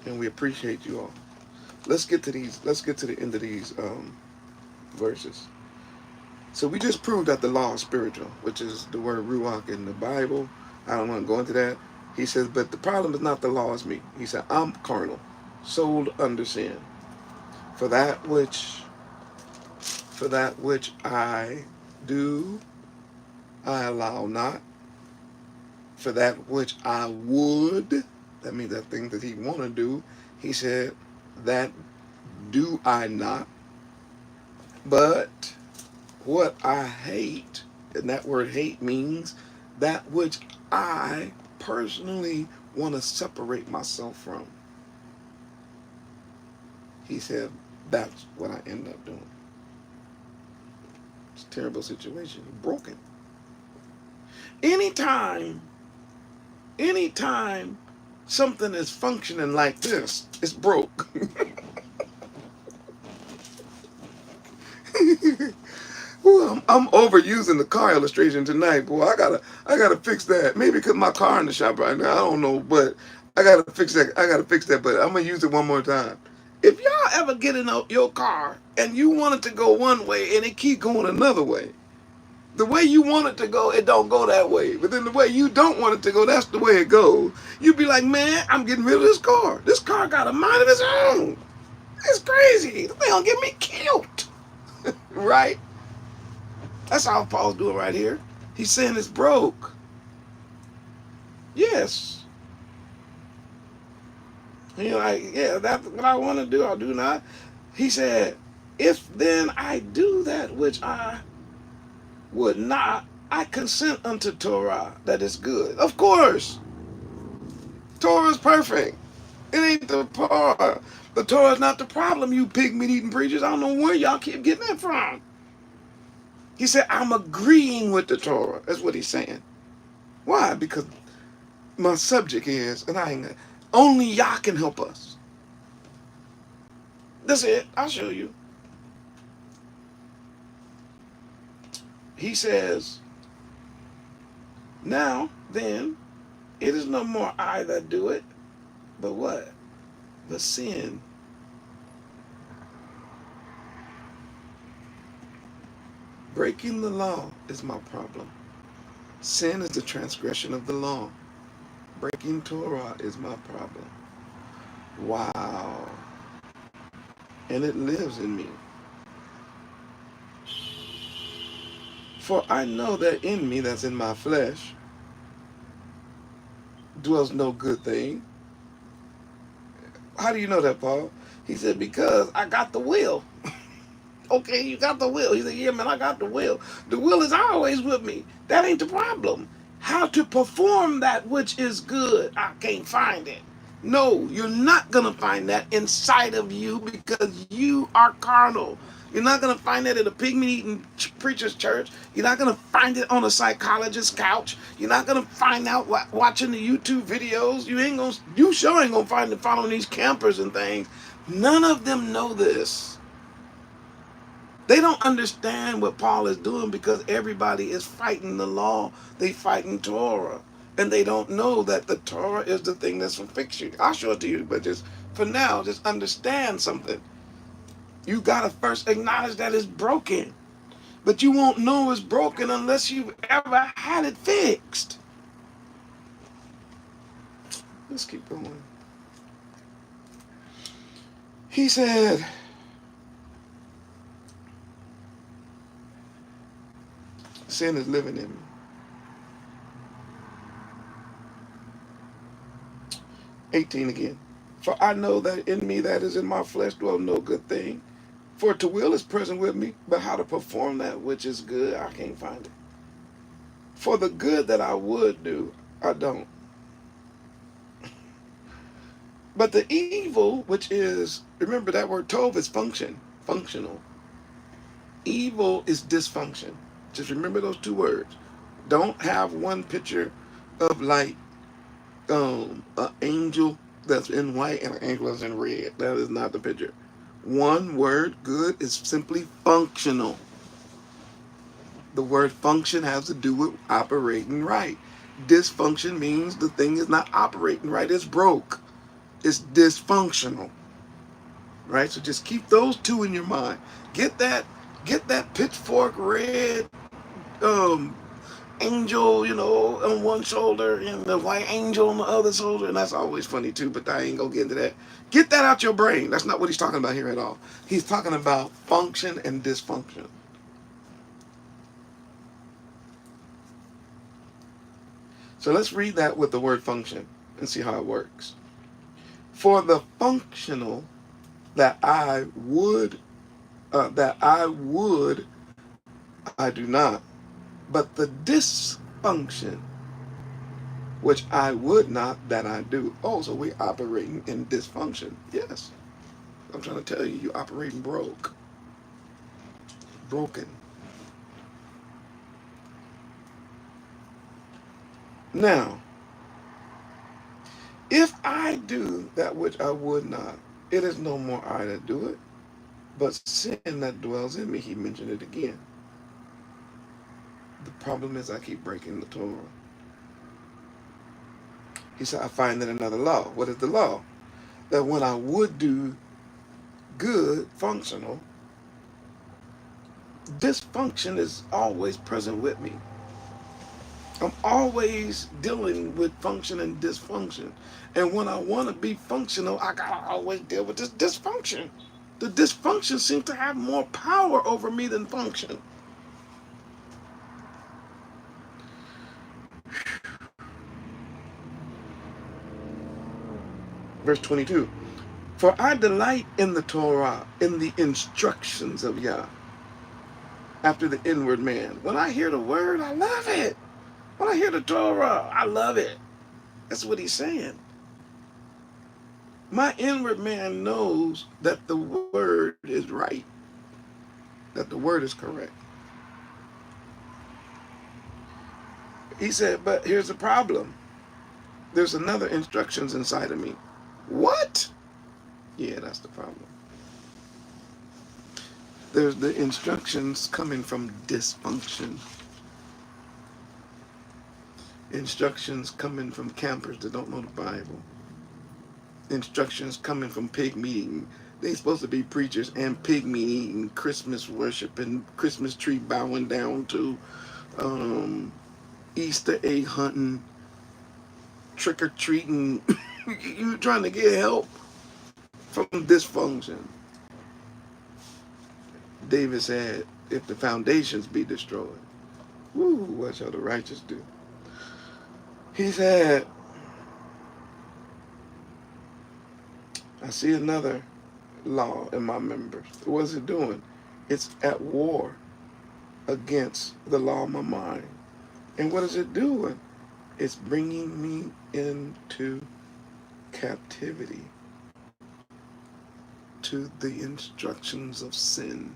and we appreciate you all. Let's get to the end of these verses. So we just proved that the law is spiritual, which is the word ruach in the Bible. I don't want to go into that. He says, but the problem is not the law, is me. He said, I'm carnal, sold under sin. For that which I do, I allow not. For that which I would, that means that thing that he want to do, he said, that do I not. But what I hate, and that word hate means that which I personally want to separate myself from. He said, that's what I end up doing. It's a terrible situation. Broken. Anytime something is functioning like this, it's broke. Ooh, I'm overusing the car illustration tonight, boy. I gotta fix that. Maybe because my car in the shop right now. I don't know, but I gotta fix that. But I'm gonna use it one more time. If y'all ever get in your car and you want it to go one way and it keep going another way, the way you want it to go, it don't go that way. But then the way you don't want it to go, that's the way it goes. You be like, man, I'm getting rid of this car. This car got a mind of its own. It's crazy. They gonna get me killed. Right? That's all Paul's doing right here. He's saying it's broke. Yes. You're like, yeah, that's what I want to do. I do not. He said, If then I do that which I would not, I consent unto Torah that is good. Of course, Torah is perfect. It ain't the part. The Torah is not the problem, you pig meat eating preachers. I don't know where y'all keep getting that from. He said, I'm agreeing with the Torah. That's what he's saying. Why? Because my subject is, and I ain't, only Yah can help us. That's it. I'll show you. He says, now then, it is no more I that do it, but what? But sin. Breaking the law is my problem. Sin is the transgression of the law. Breaking Torah is my problem. Wow. And it lives in me. For I know that in me, that's in my flesh, dwells no good thing. How do you know that, Paul? He said, because I got the will. Okay, you got the will. He said, yeah, man, I got the will. The will is always with me. That ain't the problem. How to perform that which is good, I can't find it. No, you're not going to find that inside of you because you are carnal. You're not going to find that at a pig-meat-eating preacher's church. You're not going to find it on a psychologist's couch. You're not going to find out watching the YouTube videos. You sure ain't going to find it following these campers and things. None of them know this. They don't understand what Paul is doing because everybody is fighting the law. They fighting Torah. And they don't know that the Torah is the thing that's going to fix you. I'll show it to you, but just for now, just understand something. You got to first acknowledge that it's broken. But you won't know it's broken unless you've ever had it fixed. Let's keep going. He said, sin is living in me. (18) again. For I know that in me, that is in my flesh, dwell no good thing. For to will is present with me, but how to perform that which is good, I can't find it. For the good that I would do, I don't. But the evil, which is, remember that word tov is function, functional. Evil is dysfunction. Just remember those two words. Don't have one picture of like an angel that's in white and an angel that's in red. That is not the picture. One word, good, is simply functional. The word function has to do with operating right. Dysfunction means the thing is not operating right. It's broke. It's dysfunctional. Right? So just keep those two in your mind. Get that pitchfork red angel, on one shoulder and the white angel on the other shoulder, and that's always funny too, but I ain't gonna get into that. Get that out your brain. That's not what he's talking about here at all. He's talking about function and dysfunction. So let's read that with the word function and see how it works. For the functional that I would, I do not. But the dysfunction, which I would not, that I do. Oh, so we're operating in dysfunction. Yes. I'm trying to tell you, you're operating broken. Now, if I do that which I would not, it is no more I that do it, but sin that dwells in me. He mentioned it again. The problem is I keep breaking the Torah. He said, I find that another law. What is the law? That when I would do good, functional, dysfunction is always present with me. I'm always dealing with function and dysfunction. And when I want to be functional, I got to always deal with this dysfunction. The dysfunction seems to have more power over me than function. Verse 22. For I delight in the Torah, in the instructions of Yah, after the inward man. When I hear the word, I love it. When I hear the Torah, I love it. That's what he's saying. My inward man knows that the word is right, that the word is correct. He said, but here's the problem. There's another instructions inside of me. What? Yeah, that's the problem. There's the instructions coming from dysfunction. Instructions coming from campers that don't know the Bible. Instructions coming from pig meat eating. They supposed to be preachers and pig meat eating, Christmas worship and Christmas tree bowing down to, Easter egg hunting, trick or treating. You trying to get help from dysfunction. David said, if the foundations be destroyed, woo, what shall the righteous do? He said, I see another law in my members. What's it doing? It's at war against the law of my mind. And what is it doing? It's bringing me into captivity to the instructions of sin.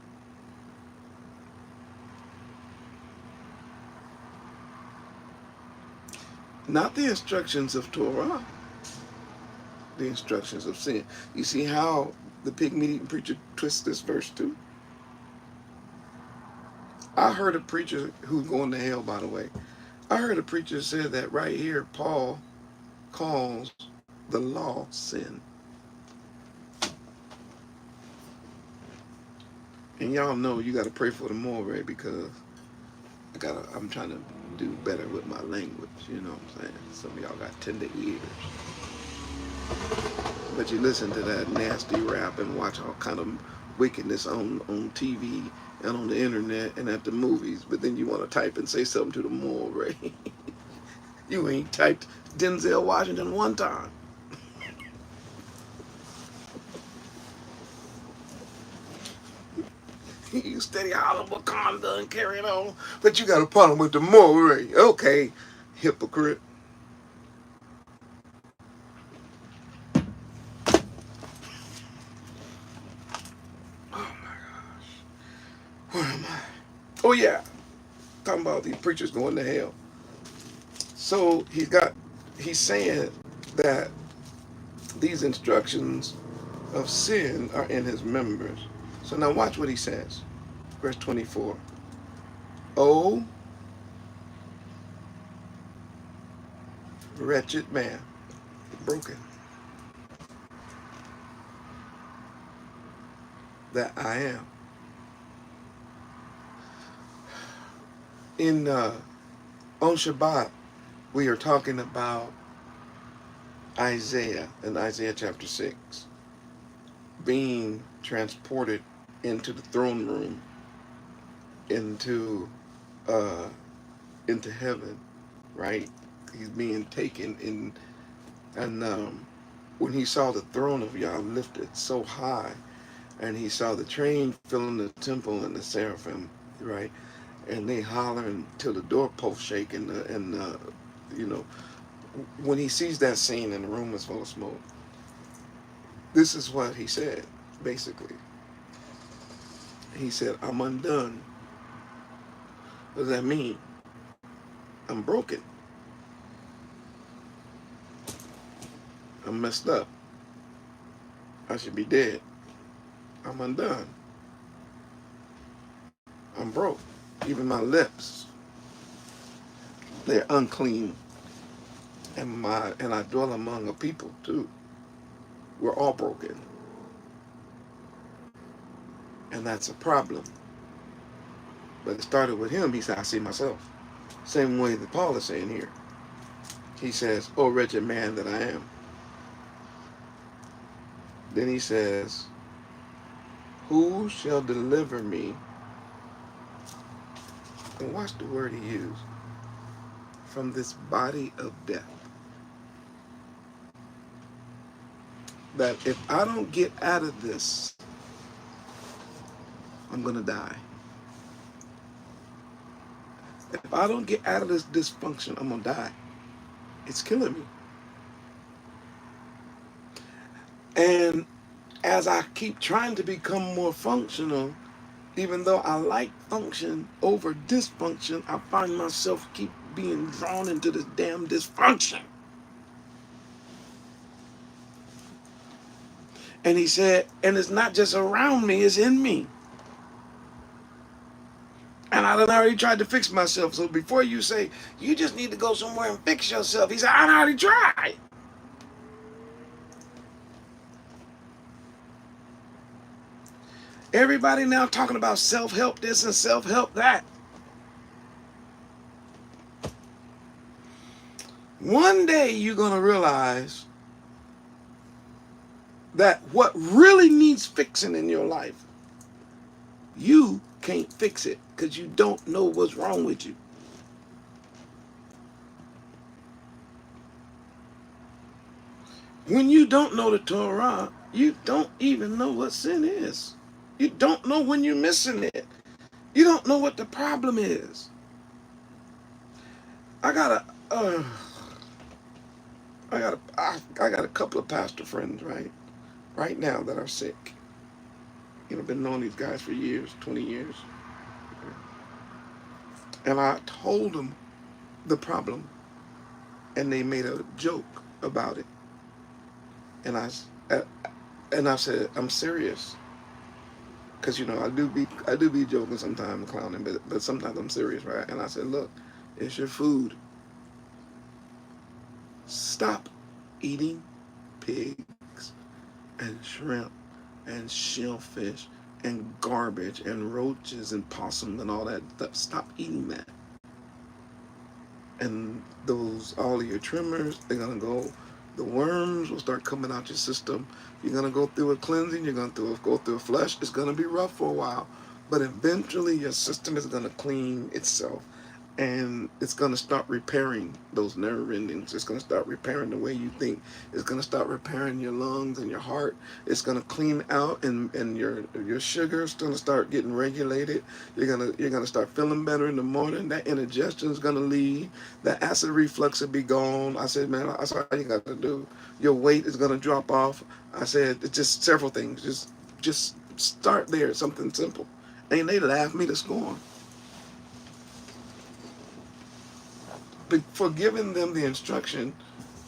Not the instructions of Torah, the instructions of sin. You see how the pig meat eating preacher twists this verse too? I heard a preacher who's going to hell, by the way. I heard a preacher say that right here, Paul calls the law sin. And y'all know you got to pray for the Moreh because I'm trying to do better with my language, you know what I'm saying? Some of y'all got tender ears. But you listen to that nasty rap and watch all kind of wickedness on TV and on the internet and at the movies, but then you want to type and say something to the Moreh. You ain't typed Denzel Washington one time. You steady hollering Wakanda and carrying on, but you got a problem with the Moreh. Okay, hypocrite. Oh my gosh. Where am I? Oh yeah. Talking about these preachers going to hell. So he's saying that these instructions of sin are in his members. So now watch what he says. Verse 24. Oh, wretched man, broken, that I am. On Shabbat, we are talking about Isaiah in Isaiah chapter 6 being transported into the throne room, into heaven, right? He's being taken in, and when he saw the throne of Yah lifted so high, and he saw the train filling the temple and the seraphim, right? And they hollering till the doorpost shake, and you know, when he sees that scene and the room is full of smoke, this is what he said, basically. He said, I'm undone. What does that mean? I'm broken. I'm messed up. I should be dead. I'm undone. I'm broke. Even my lips, they're unclean. And I dwell among a people too. We're all broken. And that's a problem. But it started with him. He said, I see myself. Same way that Paul is saying here. He says, oh, wretched man that I am. Then he says, who shall deliver me? And watch the word he used. From this body of death. that if I don't get out of this, I'm going to die. If I don't get out of this dysfunction, I'm going to die. It's killing me. And as I keep trying to become more functional, even though I like function over dysfunction, I find myself keep being drawn into this damn dysfunction. And he said, and it's not just around me, it's in me. And I done already tried to fix myself. So before you say, you just need to go somewhere and fix yourself, he said, I already tried. Everybody now talking about self-help this and self-help that. One day you're going to realize that what really needs fixing in your life, you can't fix it because you don't know what's wrong with you. When you don't know the Torah, you don't even know what sin is. You don't know when you're missing it. You don't know what the problem is. I got a couple of pastor friends right now that are sick. You know, been knowing these guys for years, 20 years. And I told them the problem, and they made a joke about it. And I said, I'm serious. Because, you know, I do be joking sometimes, clowning, but sometimes I'm serious, right? And I said, look, it's your food. Stop eating pigs and shrimp and shellfish and garbage and roaches and possums and all that stuff. Stop eating that. And all of your trimmers, they're going to go. The worms will start coming out your system. You're going to go through a cleansing. You're going to go through a flesh. It's going to be rough for a while. But eventually your system is going to clean itself. And it's going to start repairing those nerve endings. It's going to start repairing the way you think. It's going to start repairing your lungs and your heart. It's going to clean out, and your sugar is going to start getting regulated. You're going to start feeling better in the morning. That indigestion is going to leave. The acid reflux will be gone. I said, man, that's all you got to do. Your weight is going to drop off. I said, it's just several things. Just start there. Something simple. And they laughed me to scorn. For giving them the instruction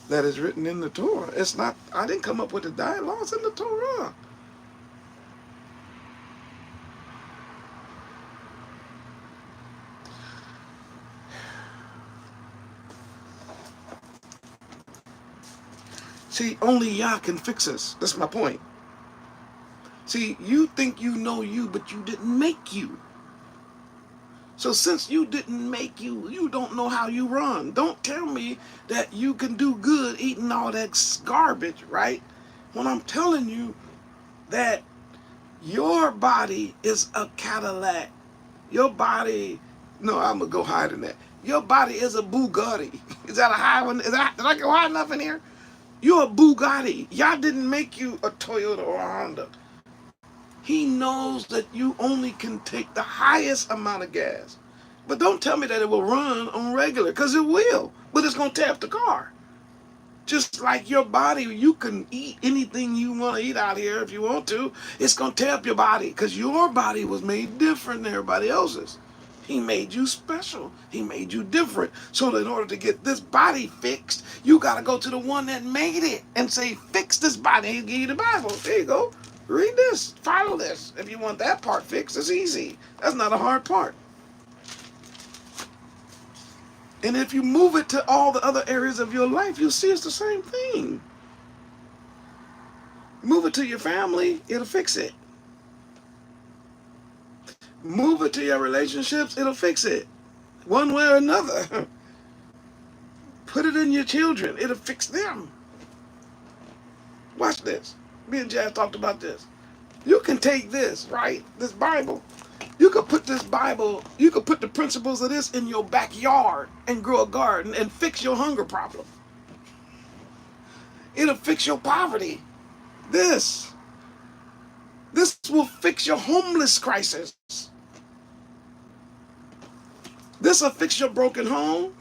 that is written in the Torah. It's not, I didn't come up with the diet law, it's in the Torah. See, only Yah can fix us. That's my point. See, you think you know you, but you didn't make you. So since you didn't make you, you don't know how you run. Don't tell me that you can do good eating all that garbage, right? When I'm telling you that your body is a Cadillac. Your body, no, I'm going to go higher than that. Your body is a Bugatti. Is that a high one? Did I go high enough in here? You're a Bugatti. Y'all didn't make you a Toyota or a Honda. He knows that you only can take the highest amount of gas. But don't tell me that it will run on regular, because it will. But it's going to tap the car. Just like your body, you can eat anything you want to eat out here if you want to. It's going to tap your body, because your body was made different than everybody else's. He made you special. He made you different. So in order to get this body fixed, you got to go to the one that made it and say, fix this body. He'll give you the Bible. There you go. Read this. Follow this. If you want that part fixed, it's easy. That's not a hard part. And if you move it to all the other areas of your life, you'll see it's the same thing. Move it to your family, it'll fix it. Move it to your relationships, it'll fix it. One way or another. Put it in your children, it'll fix them. Watch this. Me and Jazz talked about this. You can take this, right? This Bible. You could put this Bible, you could put the principles of this in your backyard and grow a garden and fix your hunger problem. It'll fix your poverty. This will fix your homeless crisis. This will fix your broken homes.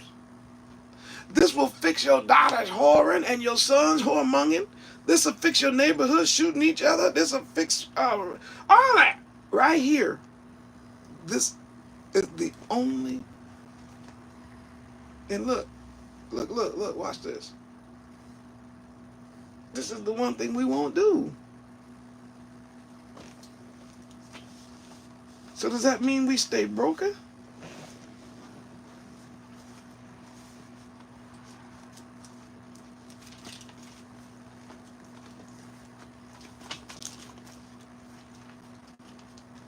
This will fix your daughters whoring and your sons whoremongering. This will fix your neighborhood shooting each other. This will fix all that right here. This is the only. And look, watch this. This is the one thing we won't do. So does that mean we stay broken?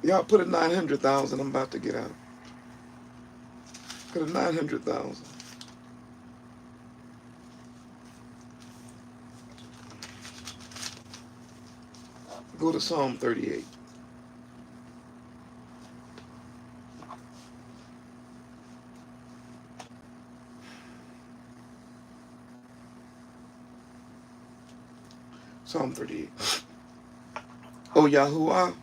Y'all put a 900,000. I'm about to get out. Put a 900,000. Go to Psalm 38. Psalm 38. O Yahuwah,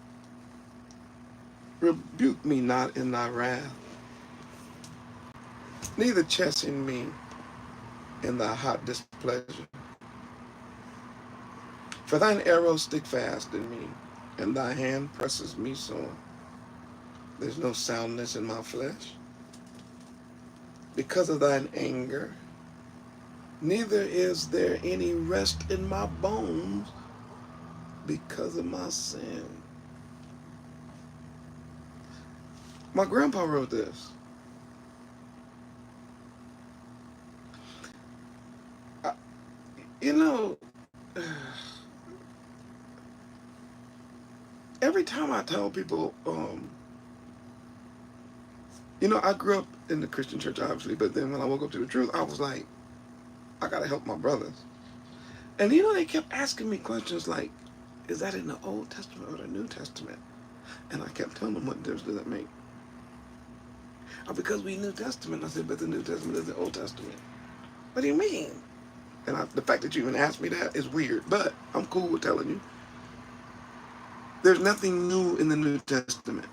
rebuke me not in thy wrath, neither chasten me in thy hot displeasure. For thine arrows stick fast in me, and thy hand presses me sore. There's no soundness in my flesh because of thine anger, neither is there any rest in my bones because of my sin. My grandpa wrote this. You know, every time I tell people, you know, I grew up in the Christian church, obviously, but then when I woke up to the truth, I was like, I gotta help my brothers. And you know, they kept asking me questions like, is that in the Old Testament or the New Testament? And I kept telling them, what difference does that make? Oh, because we New Testament. I said, but the New Testament is the Old Testament. What do you mean? And the fact that you even asked me that is weird, but I'm cool with telling you. There's nothing new in the New Testament.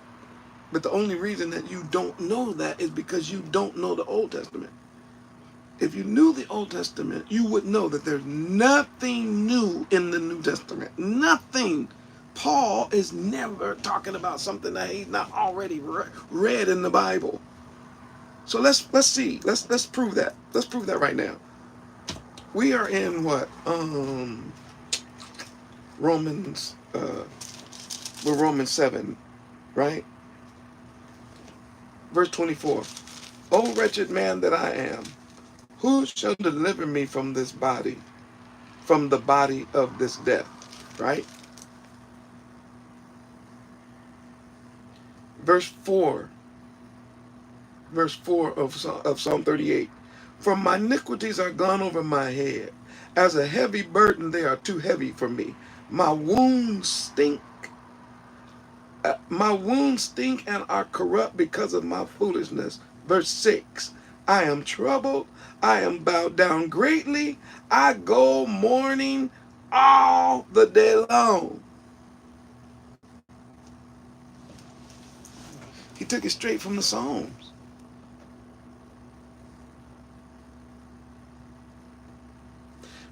But the only reason that you don't know that is because you don't know the Old Testament. If you knew the Old Testament, you would know that there's nothing new in the New Testament. Nothing. Paul is never talking about something that he's not already read in the Bible. So let's see. Let's prove that. Let's prove that right now. We are in what? Romans. We're Romans 7, right? Verse 24. O wretched man that I am, who shall deliver me from this body, from the body of this death, right? Verse 4 of Psalm 38. For my iniquities are gone over my head. As a heavy burden, they are too heavy for me. My wounds stink. My wounds stink and are corrupt because of my foolishness. Verse 6. I am troubled. I am bowed down greatly. I go mourning all the day long. He took it straight from the Psalms.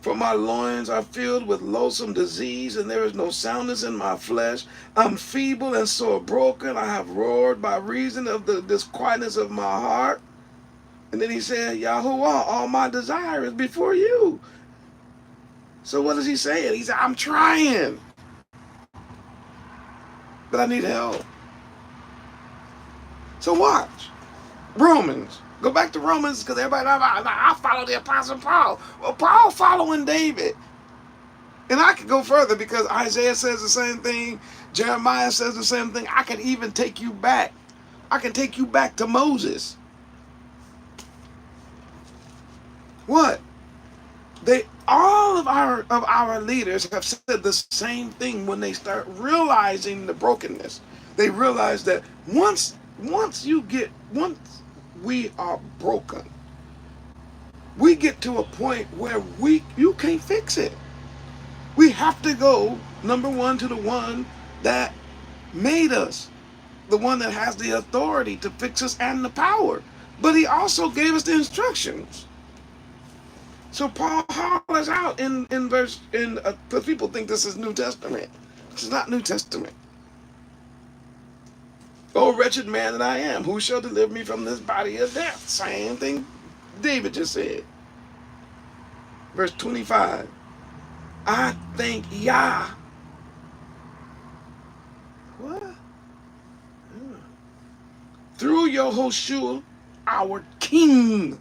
For my loins are filled with loathsome disease, and there is no soundness in my flesh. I'm feeble and sore broken. I have roared by reason of the disquietness of my heart. And then he said, Yahuwah, all my desire is before you. So what is he saying? He said, I'm trying, but I need help. So watch. Romans. Go back to Romans, because everybody, I follow the Apostle Paul. Well, Paul following David. And I could go further, because Isaiah says the same thing. Jeremiah says the same thing. I can even take you back. I can take you back to Moses. What? All of our leaders have said the same thing when they start realizing the brokenness. They realize that once we are broken, we get to a point where you can't fix it. We have to go, number one, to the one that made us, the one that has the authority to fix us and the power. But he also gave us the instructions. So Paul hollers out in verse, because people think this is New Testament. This is not New Testament. Oh, wretched man that I am, who shall deliver me from this body of death? Same thing David just said. Verse 25. I thank Yah. What? Through Yahushua, our King.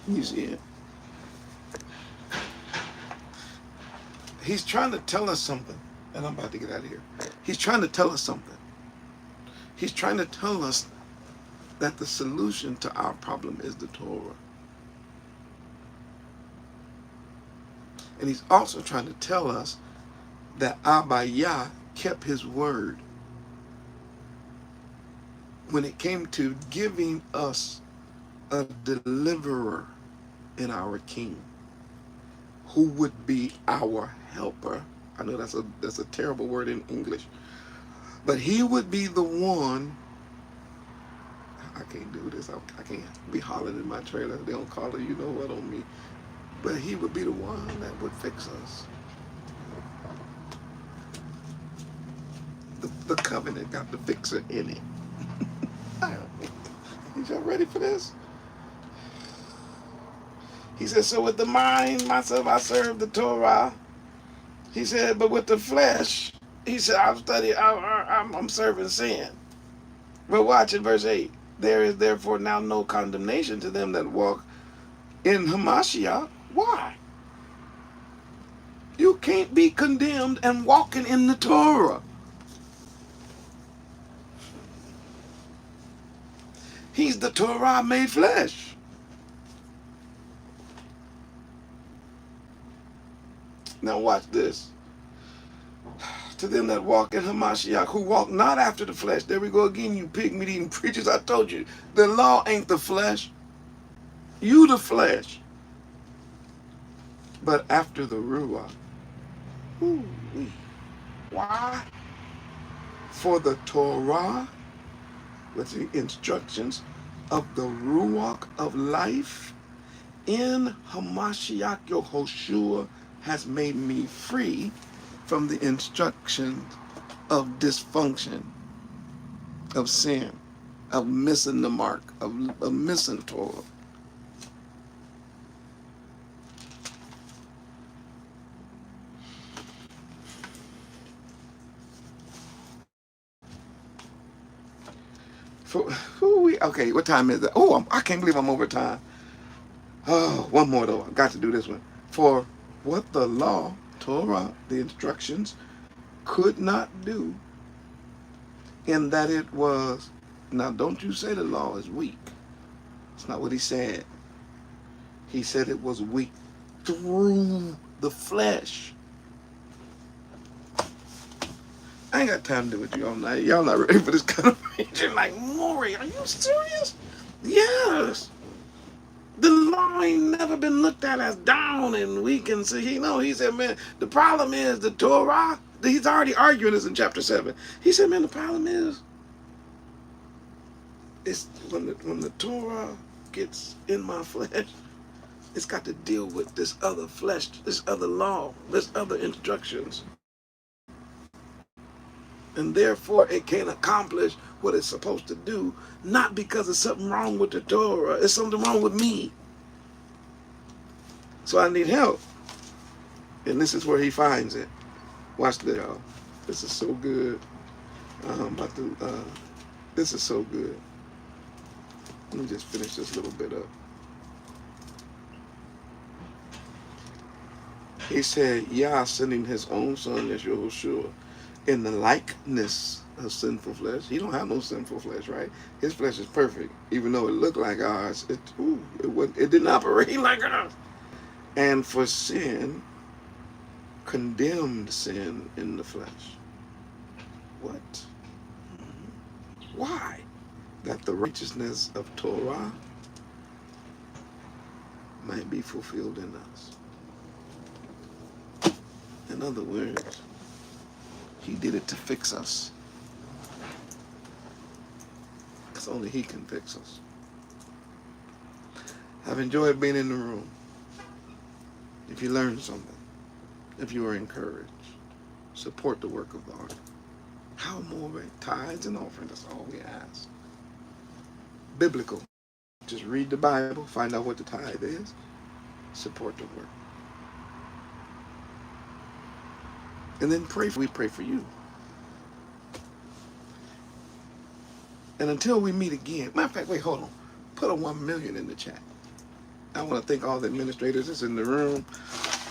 You see it? He's trying to tell us something. And I'm about to get out of here. He's trying to tell us something. He's trying to tell us that the solution to our problem is the Torah. And he's also trying to tell us that Abba Yah kept his word when it came to giving us a deliverer in our King, who would be our helper. I know that's a terrible word in English, but he would be the one. I can't do this. I can't be hollering in my trailer. They don't call it, you know what, on me. But he would be the one that would fix us. The covenant got the fixer in it. Y'all ready for this? He said, so with the mind, myself, I serve the Torah. He said, but with the flesh, he said, I'm serving sin. But watch it, verse 8. There is therefore now no condemnation to them that walk in Hamashiach. Why? You can't be condemned and walking in the Torah. He's the Torah made flesh. Now watch this. To them that walk in Hamashiach, who walk not after the flesh. There we go again, you pig-meat eating preachers. I told you, the law ain't the flesh. You the flesh. But after the Ruach. Ooh-wee. Why? For the Torah, with the instructions of the Ruach of life, in Hamashiach Yahushua has made me free from the instructions of dysfunction, of sin, of missing the mark, of missing Torah. Okay, what time is it? Oh, I can't believe I'm over time. Oh, one more though. I've got to do this one. For what the law, Torah, the instructions, could not do, in that it was, now don't you say the law is weak. It's not what he said. He said it was weak through the flesh. I ain't got time to do it with you all night. Y'all not ready for this kind of preaching. Like, Maury, are you serious? Yes. The law ain't never been looked at as down and weak and see. He said, man, the problem is the Torah. He's already arguing this in chapter 7. He said, man, the problem is it's when the Torah gets in my flesh, it's got to deal with this other flesh, this other law, this other instructions. And therefore it can't accomplish what it's supposed to do, not because there's something wrong with the Torah, it's something wrong with me. So I need help. And this is where he finds it. Watch this, y'all. This is so good. This is so good. Let me just finish this little bit up. He said, Yah sending his own son, Yahushua, in the likeness of sinful flesh. He don't have no sinful flesh, right? His flesh is perfect, even though it looked like ours. It didn't operate like ours. And for sin, condemned sin in the flesh. What? Why? that the righteousness of Torah might be fulfilled in us. In other words, he did it to fix us. Because only he can fix us. I've enjoyed being in the room. If you learned something, if you were encouraged, support the work of the ARK. How more? Tithes and offerings, that's all we ask. Biblical. Just read the Bible, find out what the tithe is, support the work. And then we pray for you. And until we meet again, matter of fact, wait, hold on. Put a 1 million in the chat. I want to thank all the administrators that's in the room.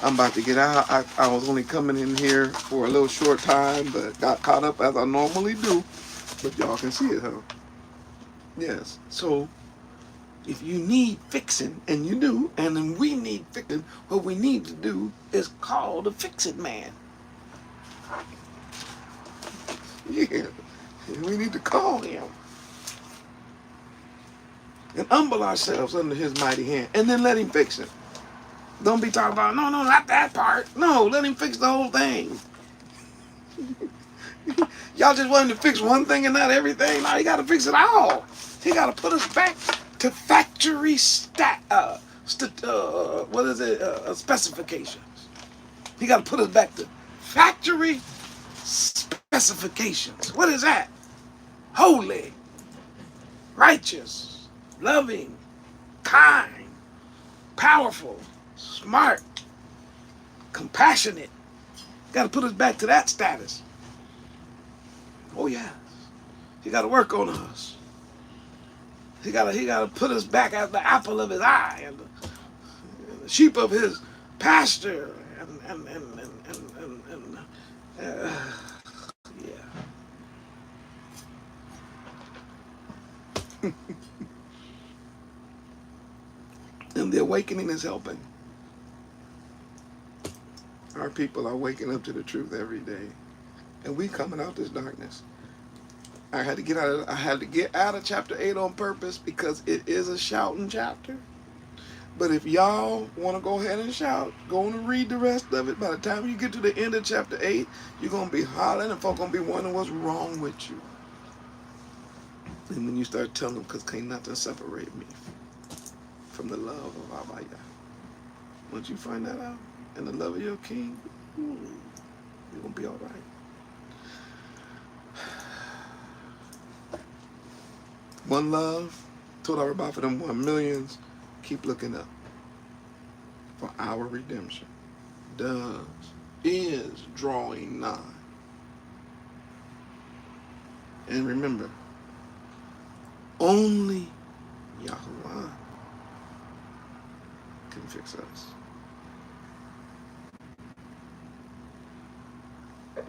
I'm about to get out. I was only coming in here for a little short time, but got caught up as I normally do. But y'all can see it, huh? Yes. So if you need fixing, and you do, and then we need fixing, what we need to do is call the fix-it man. Yeah. We need to call him. And humble ourselves under his mighty hand. And then let him fix it. Don't be talking about, no, not that part. No, let him fix the whole thing. Y'all just want him to fix one thing and not everything. No, he got to fix it all. He got to put us back to factory specifications. He got to put us back to factory specifications. What is that? Holy, righteous, loving, kind, powerful, smart, compassionate. Got to put us back to that status. Oh yes. He got to work on us. He got to put us back as the apple of his eye and the sheep of his pasture yeah. And the awakening is helping. Our people are waking up to the truth every day. And we coming out this darkness. I had to get out of chapter 8 on purpose because it is a shouting chapter. But if y'all want to go ahead and shout, go on and read the rest of it. By the time you get to the end of chapter 8, you're going to be hollering and folks going to be wondering what's wrong with you. And then you start telling them, because can't nothing separate me from the love of Abba Yah. Once you find that out, and the love of your king, you're going to be all right. One love, told our about for them 1 millions. Keep looking up. For our redemption is drawing nigh. And remember, only Yahrahn can fix us.